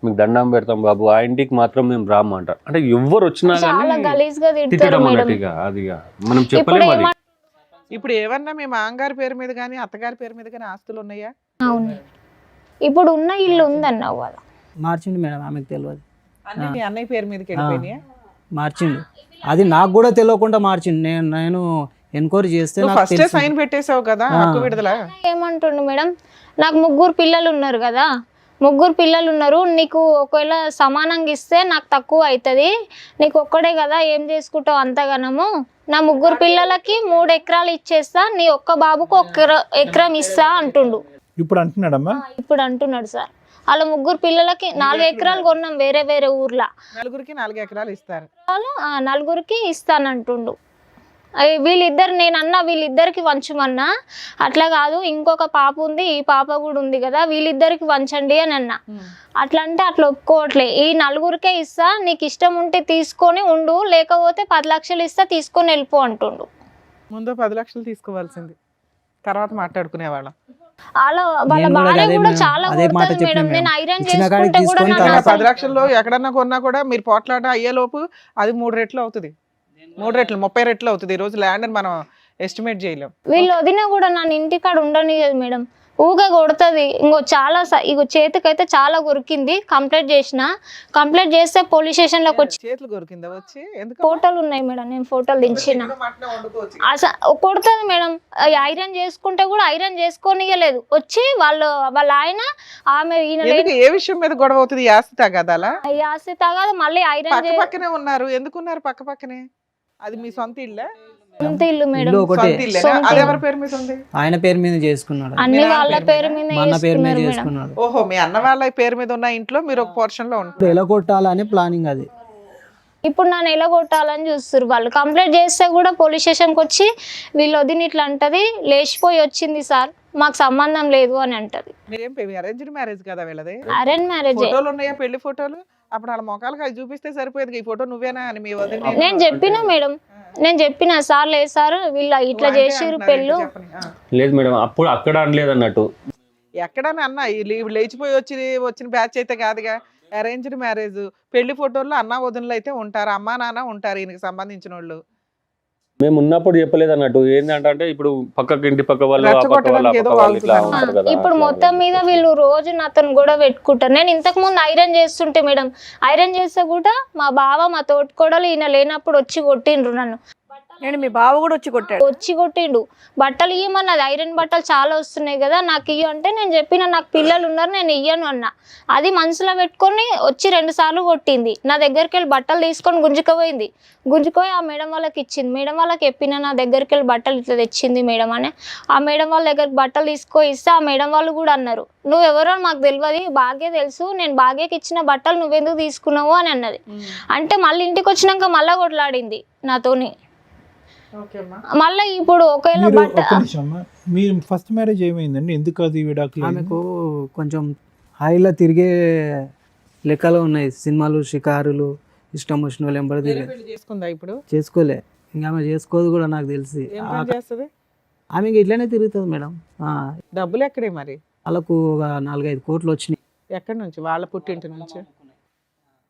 Speaker 4: మీకు దండం పెడతాం బాబు, ఆ ఇంటికి మాత్రం మేము రాము అంటారు. అంటే ఎవరు వచ్చినా
Speaker 2: చాలా
Speaker 4: కానీ
Speaker 2: గలీజ్ గా తిడతారు
Speaker 4: తిట్టడం
Speaker 2: మేడం.
Speaker 4: అన్నట్టుగా అదిగా మనం చెప్పలేము. అది
Speaker 3: ఇప్పుడు ఏమన్నా మీ మామగారి పేరు మీద కానీ అత్తగారి పేరు మీద కానీ ఆస్తులు ఉన్నాయా?
Speaker 2: అవును, ఇప్పుడు ఉన్న ఇల్లు ఉందన్నావు కదా.
Speaker 6: మార్చిండు మేడం, ఆమెకు తెలియదు.
Speaker 3: అన్ని మీ అన్నయ్య పేరు మీదకి వెళ్ళిపోయినాయా?
Speaker 6: మార్చిండు, అది నాకు కూడా తెలియకుండా మార్చిండు. నేను ఎంక్వైరీ చేస్తే నాకు
Speaker 3: ఫస్టే
Speaker 6: తెలిసింది.
Speaker 3: సైన్ పెట్టేసావు కదా హక్కు విడుదల.
Speaker 2: ఏమంటుండు మేడం, నాకు 3 పిల్లలు ఉన్నారు కదా, 3 పిల్లలు ఉన్నారు, నీకు ఒకవేళ సమానంగా ఇస్తే నాకు తక్కువ అవుతుంది, నీకు ఒక్కడే కదా ఏం చేసుకుంటావు అంతగానము, నా 3 పిల్లలకి 3 ఎకరాలు ఇచ్చేస్తా, నీ ఒక్క బాబుకు 1 ఎకరం ఇస్తా అంటుండు.
Speaker 5: ఇప్పుడు అంటున్నాడమ్మా?
Speaker 2: ఇప్పుడు అంటున్నాడు సార్. వాళ్ళ 3 పిల్లలకి 4 ఎకరాలు కొన్నాం వేరే వేరే ఊర్లో,
Speaker 3: నలుగురికి 4 ఎకరాలు ఇస్తారు.
Speaker 2: 4 ఇస్తానంటుండు. వీళ్ళిద్దరు, నేనన్నా వీళ్ళిద్దరికి వంచమన్నా, అట్లా కాదు ఇంకొక పాప ఉంది, ఈ పాప కూడా ఉంది కదా, వీళ్ళిద్దరికి వంచండి అని అన్నా. అట్లా అంటే అట్లా ఒప్పుకోవట్లే. ఈ 4 ఇస్తా, నీకు ఇష్టం ఉంటే తీసుకొని ఉండు, లేకపోతే 10 లక్షలు ఇస్తా తీసుకొని వెళ్ళిపో అంటుండు.
Speaker 3: ముందు 10 లక్షలు తీసుకోవాల్సింది, తర్వాత మాట్లాడుకునేవాళ్ళం.
Speaker 2: వాళ్ళ
Speaker 6: నేను కూడా
Speaker 2: భార్య
Speaker 6: అదే
Speaker 2: కూడా
Speaker 6: మేడం,
Speaker 2: చాలా
Speaker 6: అదే మాట
Speaker 2: కొడుతుంది
Speaker 6: చెప్పిన
Speaker 2: మేడం.
Speaker 6: మేడం.
Speaker 2: నేను ఐరన్
Speaker 6: ఇచ్చిన కాడికి
Speaker 2: చేసుకుంటే కూడా
Speaker 6: తీసుకొని
Speaker 2: నన్ను
Speaker 6: తర్వాత
Speaker 3: 10 లక్షల్లో ఎక్కడన్నా కొన్నా కూడా మీరు పోట్లాట అయ్యేలోపు అది 3 రెట్లు అవుతుంది. 3 రెట్లు 30 రెట్లు అవుతుంది. ఈ రోజు ల్యాండ్ అని మనం ఎస్టిమేట్ చేయలేం.
Speaker 2: వీళ్ళు వదిన కూడా నన్ను ఇంటికాడ ఉండనియదు మేడం. ఊగా కొడుతుంది. ఇంకో చాలా ఇగో చేతికైతే చాలా కొరికింది. కంప్లైంట్ చేస్తే పోలీస్ స్టేషన్లోకి వచ్చి
Speaker 3: చేతులు కొరికిందా వచ్చి? ఎందుకు
Speaker 2: ఫోటోలు ఉన్నాయి మేడం, నేను ఫోటోలు దించిన. అసలు కొడుతుంది మేడం. ఐరన్ చేసుకుంటే కూడా ఐరన్ చేసుకోనియలేదు. వచ్చి వాళ్ళ ఆయన ఆమె ఈయన
Speaker 3: ఎందుకు? ఏ విషయం మీద గొడవ అవుతుంది? ఈ ఆస్తి తగాదాలా?
Speaker 2: ఈ ఆస్తి తగాదు. మళ్ళీ ఐరన్
Speaker 3: పక్క పక్కనే ఉన్నారు, ఎందుకున్నారు పక్క పక్కనే? అది మీ సొంత ఇల్లే?
Speaker 2: సొంత ఇల్లు మేడం.
Speaker 6: ఇల్లు ఒకటే.
Speaker 3: సొంత ఇల్లేనా? అది ఎవరి పేరు మీద ఉంది?
Speaker 6: ఆయన పేరు మీద చేసుకున్నాడు,
Speaker 2: అన్ని వాళ్ళ పేరు మీద
Speaker 6: మా అన్న పేరు మీద
Speaker 2: చేసుకున్నారు మేడం.
Speaker 6: చేసుకున్నాడు.
Speaker 3: ఓహో, మీ అన్న వాళ్ళ పేరు మీద ఉన్న ఇంట్లో మీరు ఒక పోర్షన్ లో ఉంటారు.
Speaker 6: ఇప్పుడు ఎలా కొట్టాలని ప్లానింగ్ అది.
Speaker 2: ఇప్పుడు నన్ను ఎలా కొట్టాలని చూస్తారు వాళ్ళు. కంప్లైంట్ చేస్తే కూడా పోలీస్ స్టేషన్కి వచ్చి వీళ్ళు వదిన ఇట్లా అంటది, లేచిపోయి వచ్చింది సార్, మాకు సంబంధం లేదు అని అంటది.
Speaker 3: మీరేం అరేంజ్డ్ మ్యారేజ్ కదా వీళ్ళది?
Speaker 2: Arrange marriage.
Speaker 3: ఫోటోలు ఉన్నాయా, పెళ్లి ఫోటోలు? అప్పుడు వాళ్ళ మొఖాలకు అవి చూపిస్తే సరిపోయేది. ఈ ఫోటో నువ్వేనా అని మీ వదిన
Speaker 2: నేను చెప్పిన మేడం, నేను చెప్పిన సార్ లేదు సార్ వీళ్ళు ఇట్లా చేసిర్రు పెళ్ళు.
Speaker 4: లేదు మేడం, అప్పుడు అక్కడ అనలేదు అన్నట్టు.
Speaker 3: ఎక్కడని అన్న లేచిపోయి వచ్చిన బ్యాచ్ అయితే కాదుగా. అరేంజ్డ్ మ్యారేజ్, పెళ్లి ఫోటోల్లో అన్న వదినలు అయితే ఉంటారు, అమ్మా నాన్న ఉంటారు ఈయనకి సంబంధించిన వాళ్ళు.
Speaker 4: మేము ఉన్నప్పుడు చెప్పలేదు అన్నట్టు. ఏంటంటే ఇప్పుడు ఇంటి పక్క వాళ్ళు, ఆ పక్క వాళ్ళు, ఆ
Speaker 3: ఏదో
Speaker 4: పక్క వాళ్ళు ఇట్లా
Speaker 3: వాగుతున్నారు.
Speaker 4: ఉంటారు కదా.
Speaker 2: ఇప్పుడు మొత్తం మీద వీళ్ళు రోజు నాతోని కూడా పెట్టుకుంటారు. నేను ఇంతకు ముందు ఐరన్ చేస్తుంటే మేడం, ఐరన్ చేస్తే కూడా మా బావ మా తోటికోడలు ఈయన లేనప్పుడు వచ్చి కొట్టిండ్రు నన్ను.
Speaker 1: నేను మీ బావ కూడా వచ్చి కొట్టాడు.
Speaker 2: బట్టలు ఇయ్యమన్నది, ఐరన్ బట్టలు చాలా వస్తున్నాయి కదా నాకు ఇయ్య అంటే, నేను చెప్పిన నాకు పిల్లలు ఉన్నారు నేను ఇయ్యను అన్న. అది మనసులో పెట్టుకొని వచ్చి 2 సార్లు కొట్టింది. నా దగ్గరికి వెళ్ళి బట్టలు తీసుకొని గుంజుకుపోయి ఆ మేడం వాళ్ళకి ఇచ్చింది. మేడం వాళ్ళకి చెప్పిన నా దగ్గరికి వెళ్ళి బట్టలు ఇట్లా తెచ్చింది మేడం అని. ఆ మేడం వాళ్ళ దగ్గరికి బట్టలు ఇస్తే ఆ మేడం వాళ్ళు కూడా అన్నారు, నువ్వెవరో మాకు తెలియదు, బాగే తెలుసు, నేను బాగేకి ఇచ్చిన బట్టలు నువ్వెందుకు తీసుకున్నావు అని అన్నది. అంటే మళ్ళీ ఇంటికి వచ్చినాక మళ్ళా కొట్లాడింది నాతోని. మళ్ళీ ఇప్పుడు ఒకవేళ
Speaker 5: మీరు
Speaker 2: బట్ట
Speaker 5: ఒక్క నిమిషం అమ్మా, మీరు ఫస్ట్ మ్యారేజ్ ఏమైందండి? ఎందుకు అది విడాకులు?
Speaker 6: ఆమెకు కొంచెం హైలో తిరిగే లెక్కలు ఉన్నాయి, సినిమాలు షికారులు, ఇష్టం వచ్చిన వాళ్ళు ఎంబడి తిరిగి
Speaker 3: చేసుకుందా ఇప్పుడు?
Speaker 6: చేసుకోలే. ఇంకా ఆమె చేసుకోదు కూడా నాకు తెలిసి.
Speaker 3: ఏం పని చేస్తుంది?
Speaker 6: ఆమె ఇట్లనే తిరుగుతుంది మేడం.
Speaker 3: డబ్బులు ఎక్కడే మరి?
Speaker 6: వాళ్ళకు ఒక 4-5 కోట్లు వచ్చినాయి.
Speaker 3: ఎక్కడి నుంచి? వాళ్ళ పుట్టింటి నుంచి.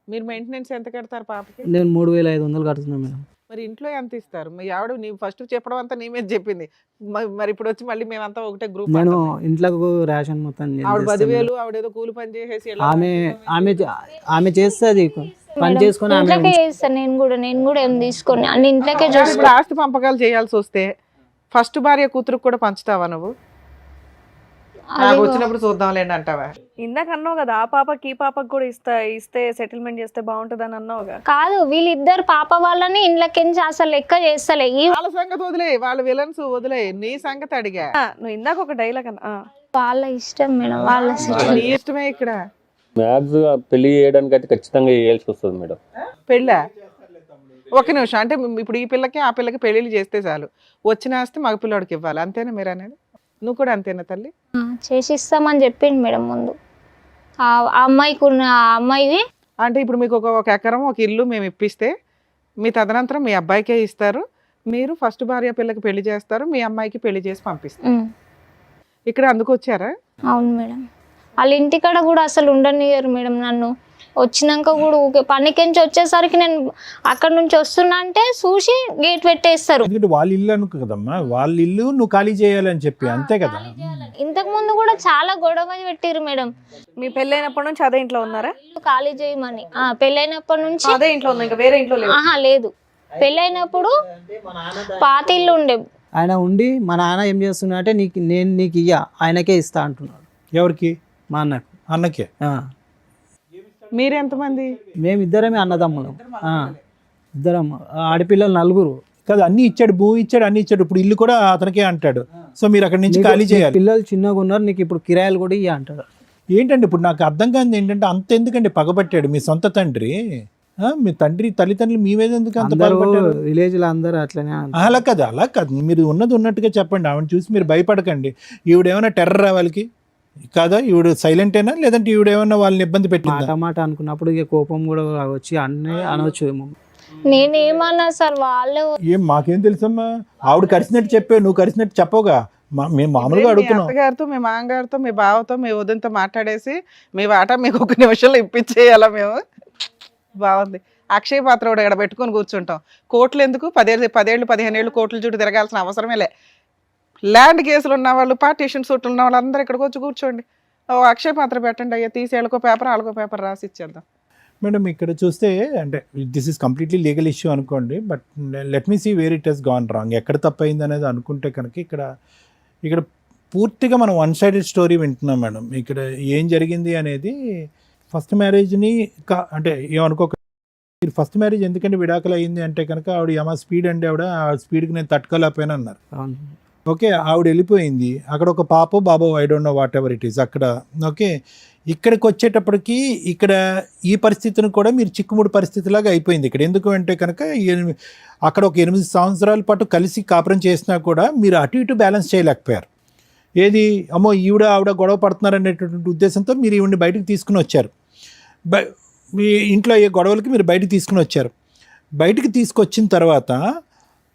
Speaker 3: మీరు మెయింటెనెన్స్ ఎంత కడతారు పాపకి?
Speaker 6: నేను 3,500 కడుతున్నాను మేడం.
Speaker 3: మరి ఇంట్లో ఎంత ఇస్తారు? మీ ఆవిడ నీ ఫస్ట్ చెప్పడం అంతా నీ మీద చెప్పింది, మరి ఇప్పుడు వచ్చి మళ్ళీ మేమంతా ఒకటే గ్రూప్.
Speaker 6: నేను ఇంట్లోకి రేషన్ మొత్తం నేను
Speaker 3: ఆవిడ
Speaker 6: చేస్తాను.
Speaker 3: 10,000 ఆవిడేదో కూలి పని చేసేసి ఎలా
Speaker 6: ఆమె చేస్తుంది పని చేసుకొని. ఆమె
Speaker 2: ఇంట్లోకే చేస్తాను నేను కూడా ఏం తీసుకొని అన్ని ఇంట్లోకే చూసి.
Speaker 3: ఇప్పుడు ఆస్తి పంపకాలు చేయాల్సి వస్తే ఫస్ట్ భార్య కూతురుకు కూడా పంచుతావా నువ్వు? నాకు వచ్చినప్పుడు చూద్దాంలేండి అంటావా?
Speaker 1: ఇందాక అన్నావు కదా, ఆ పాపకి ఈ పాపకి కూడా ఇస్తే సెటిల్మెంట్ చేస్తే బాగుంటుందని అన్నావుగా.
Speaker 2: కాదు, వీళ్ళిద్దరు పాప వాళ్ళని ఇంట్లోకించి అసలు లెక్క చేస్తలే.
Speaker 3: వాళ్ళ సంగతి వదిలే, వాళ్ళ విలన్స్ వదిలే, నీ సంగతి అడిగా.
Speaker 1: నువ్వు ఇందాక ఒక డైలాగ్ అన్నా.
Speaker 2: వాళ్ళ ఇష్టం మేడం, వాళ్ళ
Speaker 3: నీ ఇష్టమే. ఇక్కడ
Speaker 4: మ్యాథ్స్ పెళ్లి చేయడానికి అయితే ఖచ్చితంగా చేయాల్సి వస్తుంది మేడం.
Speaker 3: పెళ్ళా? ఒక నిమిషం, అంటే ఇప్పుడు ఈ పిల్లకి ఆ పిల్లకి పెళ్ళిళ్ళు చేస్తే చాలు, వచ్చిన ఆస్తి మగపిల్లడికి ఇవ్వాలి, అంతేనా మీరు అనేది? నువ్వు కూడా అంతేనా తల్లి?
Speaker 2: చేసిస్తామని చెప్పింది మేడం ముందు. ఆ అమ్మాయికి ఉన్న అమ్మాయిది
Speaker 3: అంటే ఇప్పుడు మీకు ఒక ఎకరం ఒక ఇల్లు మేము ఇప్పిస్తే మీ తదనంతరం మీ అబ్బాయికే ఇస్తారు, మీరు ఫస్ట్ భార్య పిల్లకి పెళ్లి చేస్తారు, మీ అమ్మాయికి పెళ్లి చేసి పంపిస్తారు. ఇక్కడ అందుకు వచ్చారా?
Speaker 2: అవును మేడం. వాళ్ళ ఇంటికాడ కూడా అసలు ఉండనియరు మేడం నన్ను. వచ్చినాక కూడా ఊకే పనికించి వచ్చేసరికి నేను అక్కడ నుంచి వస్తున్నా అంటే చూసి గేట్ పెట్టేస్తారు.
Speaker 5: ఎందుకంటే వాళ్ళ ఇల్లు అనుకో కదమ్మా, వాళ్ళ ఇల్లు నువ్వు ఖాళీ చేయాలని చెప్పి, అంతే కదా.
Speaker 2: ఇంతకు ముందు కూడా చాలా గొడవ పెట్టిరు మేడం.
Speaker 1: మీ పెళ్ళైనప్పటి నుంచి అదే ఇంట్లో ఉన్నారా?
Speaker 2: ఖాళీ చేయమని. పెళ్ళైనప్పటి నుంచి
Speaker 1: అదే ఇంట్లో ఉన్నా, ఇంకా వేరే ఇంట్లో లేదు?
Speaker 2: లేదు. పెళ్ళైనప్పుడు పాత ఇల్లు ఉండే.
Speaker 6: ఆయన ఉండి మా నాన్న ఏం చేస్తున్నా అంటే నీకు ఇయ్య, ఆయనకే ఇస్తా అంటున్నాడు.
Speaker 5: ఎవరికి?
Speaker 6: మా అన్నకు.
Speaker 5: అన్నకే.
Speaker 3: మీరెంతమంది?
Speaker 6: మేమిద్దరమే అన్నదమ్ములం. ఇద్దరం ఆడపిల్లలు 4.
Speaker 5: కదా, అన్ని ఇచ్చాడు, భూమి ఇచ్చాడు, అన్ని ఇచ్చాడు, ఇప్పుడు ఇల్లు కూడా అతనికే అంటాడు. సో మీరు అక్కడి నుంచి ఖాళీ చేయాలి.
Speaker 6: పిల్లలు చిన్నగా ఉన్నారు, నీకు ఇప్పుడు కిరాయిలు కూడా ఇయ్య అంటాడు.
Speaker 5: ఏంటంటే ఇప్పుడు నాకు అర్థం కాదు ఏంటంటే, అంత ఎందుకంటే పగబట్టాడు మీ సొంత తండ్రి? మీ తండ్రి తల్లిదండ్రులు మీ మీద ఎందుకు అంత పగబట్టారు?
Speaker 6: విలేజ్ లో అందరూ అట్లనే.
Speaker 5: అలా కాదు, మీరు ఉన్నది ఉన్నట్టుగా చెప్పండి. ఆవిడ చూసి మీరు భయపడకండి. ఈవిడేమైనా టెర్రర్ వాళ్ళకి కాదా? ఈవిడ సైలెంటేనా, లేదంటే ఈవిడేమన్నా వాళ్ళని ఇబ్బంది పెట్టిందా?
Speaker 6: మాట అనుకున్నప్పుడు ఇక కోపం కూడా వచ్చి అన్నీ అనవచ్చు ఏమో.
Speaker 2: నేనేమన్నా సార్ వాళ్ళు
Speaker 5: ఏం మాకేం తెలుసమ్మా, ఆవిడ కరిసినట్టు చెప్పావు, నువ్వు కరిసినట్టు చెప్పవుగా. మేము మామూలుగా అడుగుతున్నాం.
Speaker 3: అత్తగారితో, మీ మామగారితో, మీ బావతో, మీ వదినతో మాట్లాడేసి మీ వాటా మీకు 1 నిమిషంలో ఇప్పించేయాలా మేము? బాగుంది. అక్షయ పాత్ర కూడా ఇక్కడ పెట్టుకొని కూర్చుంటాం. కోట్లు ఎందుకు? 10 ఏళ్ళు 15 ఏళ్ళు కోట్ల చుట్టూ తిరగాల్సిన అవసరమే లే. ల్యాండ్ కేసులు ఉన్న వాళ్ళు, పార్టీషన్ సూట్లు ఉన్న వాళ్ళు అందరూ ఇక్కడికి వచ్చి కూర్చోండి. ఓ అక్షయ పాత్ర పెట్టండి అయ్యా, తీసి ఎళ్ళకో పేపర్ ఆళ్ళకో పేపర్ రాసి ఇచ్చేద్దాం.
Speaker 5: మేడం ఇక్కడ చూస్తే అంటే this is completely legal issue అనుకోండి, but let me see where it has gone wrong, ఎక్కడ తప్పైంది అనేది అనుకుంటే కనుక ఇక్కడ పూర్తిగా మనం వన్ సైడెడ్ స్టోరీ వింటున్నాం మేడం. ఇక్కడ ఏం జరిగింది అనేది ఫస్ట్ మ్యారేజ్ని అంటే ఏమనుకోక, ఫస్ట్ మ్యారేజ్ ఎందుకంటే విడాకులు అయింది అంటే కనుక ఆవిడ ఏమో స్పీడ్ అండి, ఆ స్పీడ్కి నేను తట్టుకోలేకపోయాను అన్నారు.
Speaker 6: అవును.
Speaker 5: ఓకే, ఆవిడ వెళ్ళిపోయింది, అక్కడ ఒక పాప బాబో I don't know what ever it is అక్కడ. ఓకే, ఇక్కడికి వచ్చేటప్పటికి ఇక్కడ ఈ పరిస్థితిని కూడా మీరు చిక్కుముడి పరిస్థితిలాగా అయిపోయింది ఇక్కడ. ఎందుకు అంటే కనుక అక్కడ ఒక 8 సంవత్సరాల పాటు కలిసి కాపురం చేసినా కూడా మీరు అటు ఇటు బ్యాలెన్స్ చేయలేకపోయారు. ఏది అమ్మో ఆవిడ గొడవ పడుతున్నారు అనేటటువంటి ఉద్దేశంతో మీరు ఈవిడ్ని బయటకు తీసుకుని వచ్చారు. మీ ఇంట్లో అయ్యే గొడవలకి మీరు బయటకు తీసుకుని వచ్చారు. బయటికి తీసుకొచ్చిన తర్వాత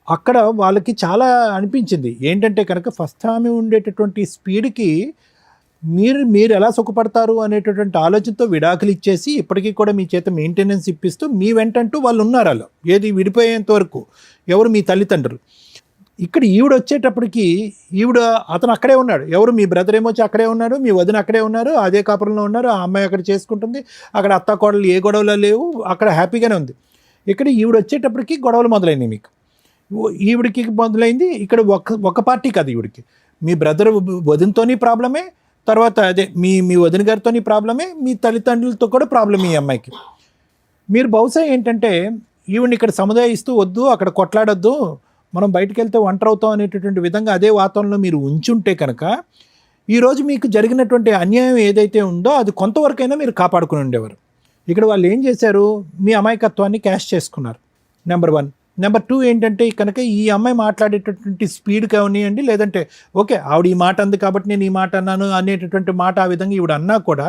Speaker 5: అక్కడ వాళ్ళకి చాలా అనిపించింది ఏంటంటే కనుక ఫస్ట్ ఆమె ఉండేటటువంటి స్పీడ్కి మీరు ఎలా సుఖపడతారు అనేటటువంటి ఆలోచనతో విడాకులు ఇచ్చేసి ఇప్పటికీ కూడా మీ చేత మెయింటెనెన్స్ ఇప్పిస్తూ మీ వెంటంటూ వాళ్ళు ఉన్నారు. అలా ఏది విడిపోయేంత వరకు ఎవరు మీ తల్లిదండ్రులు. ఇక్కడ ఈవిడ వచ్చేటప్పటికి అతను అక్కడే ఉన్నాడు, ఎవరు మీ బ్రదర్ ఏమొచ్చి అక్కడే ఉన్నాడు, మీ వదిన అక్కడే ఉన్నారు, అదే కాపురంలో ఉన్నారు, ఆ అమ్మాయి అక్కడ చేసుకుంటుంది, అక్కడ అత్త కోడలు ఏ గొడవలు లేవు, అక్కడ హ్యాపీగానే ఉంది. ఇక్కడ ఈవిడ వచ్చేటప్పటికి గొడవలు మొదలైనవి. మీకు ఈవిడికి మొదలైంది ఇక్కడ ఒక పార్టీ కాదు, ఈవిడికి మీ బ్రదర్ వదినతోని ప్రాబ్లమే, తర్వాత అదే మీ వదిన గారితోని ప్రాబ్లమే, మీ తల్లిదండ్రులతో కూడా ప్రాబ్లమే ఈ అమ్మాయికి. మీరు బహుశా ఏంటంటే ఈవిడిని ఇక్కడ సముదాయిస్తూ వద్దు అక్కడ కొట్లాడొద్దు, మనం బయటకు వెళ్తే ఒంటరి అవుతాం అనేటటువంటి విధంగా అదే వాతావరణంలో మీరు ఉంచుంటే కనుక ఈరోజు మీకు జరిగినటువంటి అన్యాయం ఏదైతే ఉందో అది కొంతవరకైనా మీరు కాపాడుకుని ఉండేవారు. ఇక్కడ వాళ్ళు ఏం చేశారు, మీ అమాయకత్వాన్ని క్యాష్ చేసుకున్నారు. నెంబర్ 1. నెంబర్ 2 ఏంటంటే కనుక ఈ అమ్మాయి మాట్లాడేటటువంటి స్పీడ్ కావనియండి, లేదంటే ఓకే ఆవిడ ఈ మాట అంది కాబట్టి నేను ఈ మాట అన్నాను అనేటటువంటి మాట ఆ విధంగా ఈవిడ అన్నా కూడా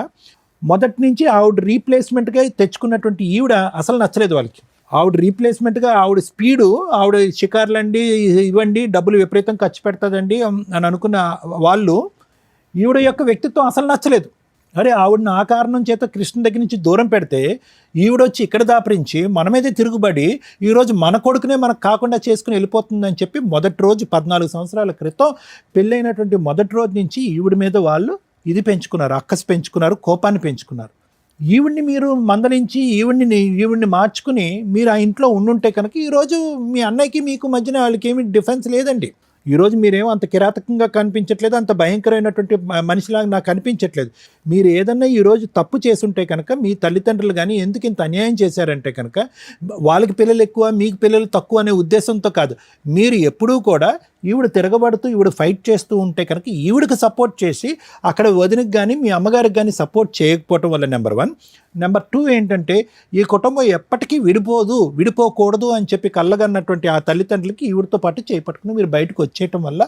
Speaker 5: మొదటి నుంచి ఆవిడ రీప్లేస్మెంట్గా తెచ్చుకున్నటువంటి ఈవిడ అసలు నచ్చలేదు వాళ్ళకి. ఆవిడ రీప్లేస్మెంట్గా ఆవిడ స్పీడు, ఆవిడ షికార్లండి ఇవ్వండి డబ్బులు విపరీతం ఖర్చు పెడతాదండి అని అనుకున్న వాళ్ళు ఈవిడ యొక్క వ్యక్తిత్వం అసలు నచ్చలేదు. అరే ఆవిడని ఆ కారణం చేత కృష్ణ దగ్గర నుంచి దూరం పెడితే ఈవిడొచ్చి ఇక్కడ దాపరించి మన మీదే తిరుగుబడి ఈరోజు మన కొడుకునే మనకు కాకుండా చేసుకుని వెళ్ళిపోతుందని చెప్పి మొదటి రోజు 14 సంవత్సరాల క్రితం పెళ్ళైనటువంటి మొదటి రోజు నుంచి ఈవిడ మీద వాళ్ళు ఇది పెంచుకున్నారు, అక్కసు పెంచుకున్నారు, కోపాన్ని పెంచుకున్నారు. ఈవిడ్ని మీరు మందలించి ఈవిడ్ని మార్చుకుని మీరు ఆ ఇంట్లో ఉండుంటే కనుక ఈరోజు మీ అన్నయ్యకి మీకు మధ్యన వాళ్ళకి ఏమి డిఫరెన్స్ లేదండి. ఈరోజు మీరేమో అంత కిరాతకంగా కనిపించట్లేదు, అంత భయంకరమైనటువంటి మనిషిలాగా నాకు అనిపించట్లేదు. మీరు ఏదన్నా ఈరోజు తప్పు చేసుంటే కనుక మీ తల్లిదండ్రులు కానీ ఎందుకు ఇంత అన్యాయం చేశారంటే కనుక వాళ్ళకి పిల్లలు ఎక్కువ మీకు పిల్లలు తక్కువ అనే ఉద్దేశంతో కాదు. మీరు ఎప్పుడూ కూడా ఈవిడ తిరగబడుతూ ఈవిడ ఫైట్ చేస్తూ ఉంటే కనుక ఈవిడకి సపోర్ట్ చేసి అక్కడ వదినకి కానీ మీ అమ్మగారికి కానీ సపోర్ట్ చేయకపోవటం వల్ల నెంబర్ 1. నెంబర్ 2 ఏంటంటే ఈ కుటుంబం ఎప్పటికీ విడిపోకూడదు అని చెప్పి కళ్ళగన్నటువంటి ఆ తల్లిదండ్రులకి ఈవిడతో పాటు చేపట్టుకుని మీరు బయటకు వచ్చేయటం వల్ల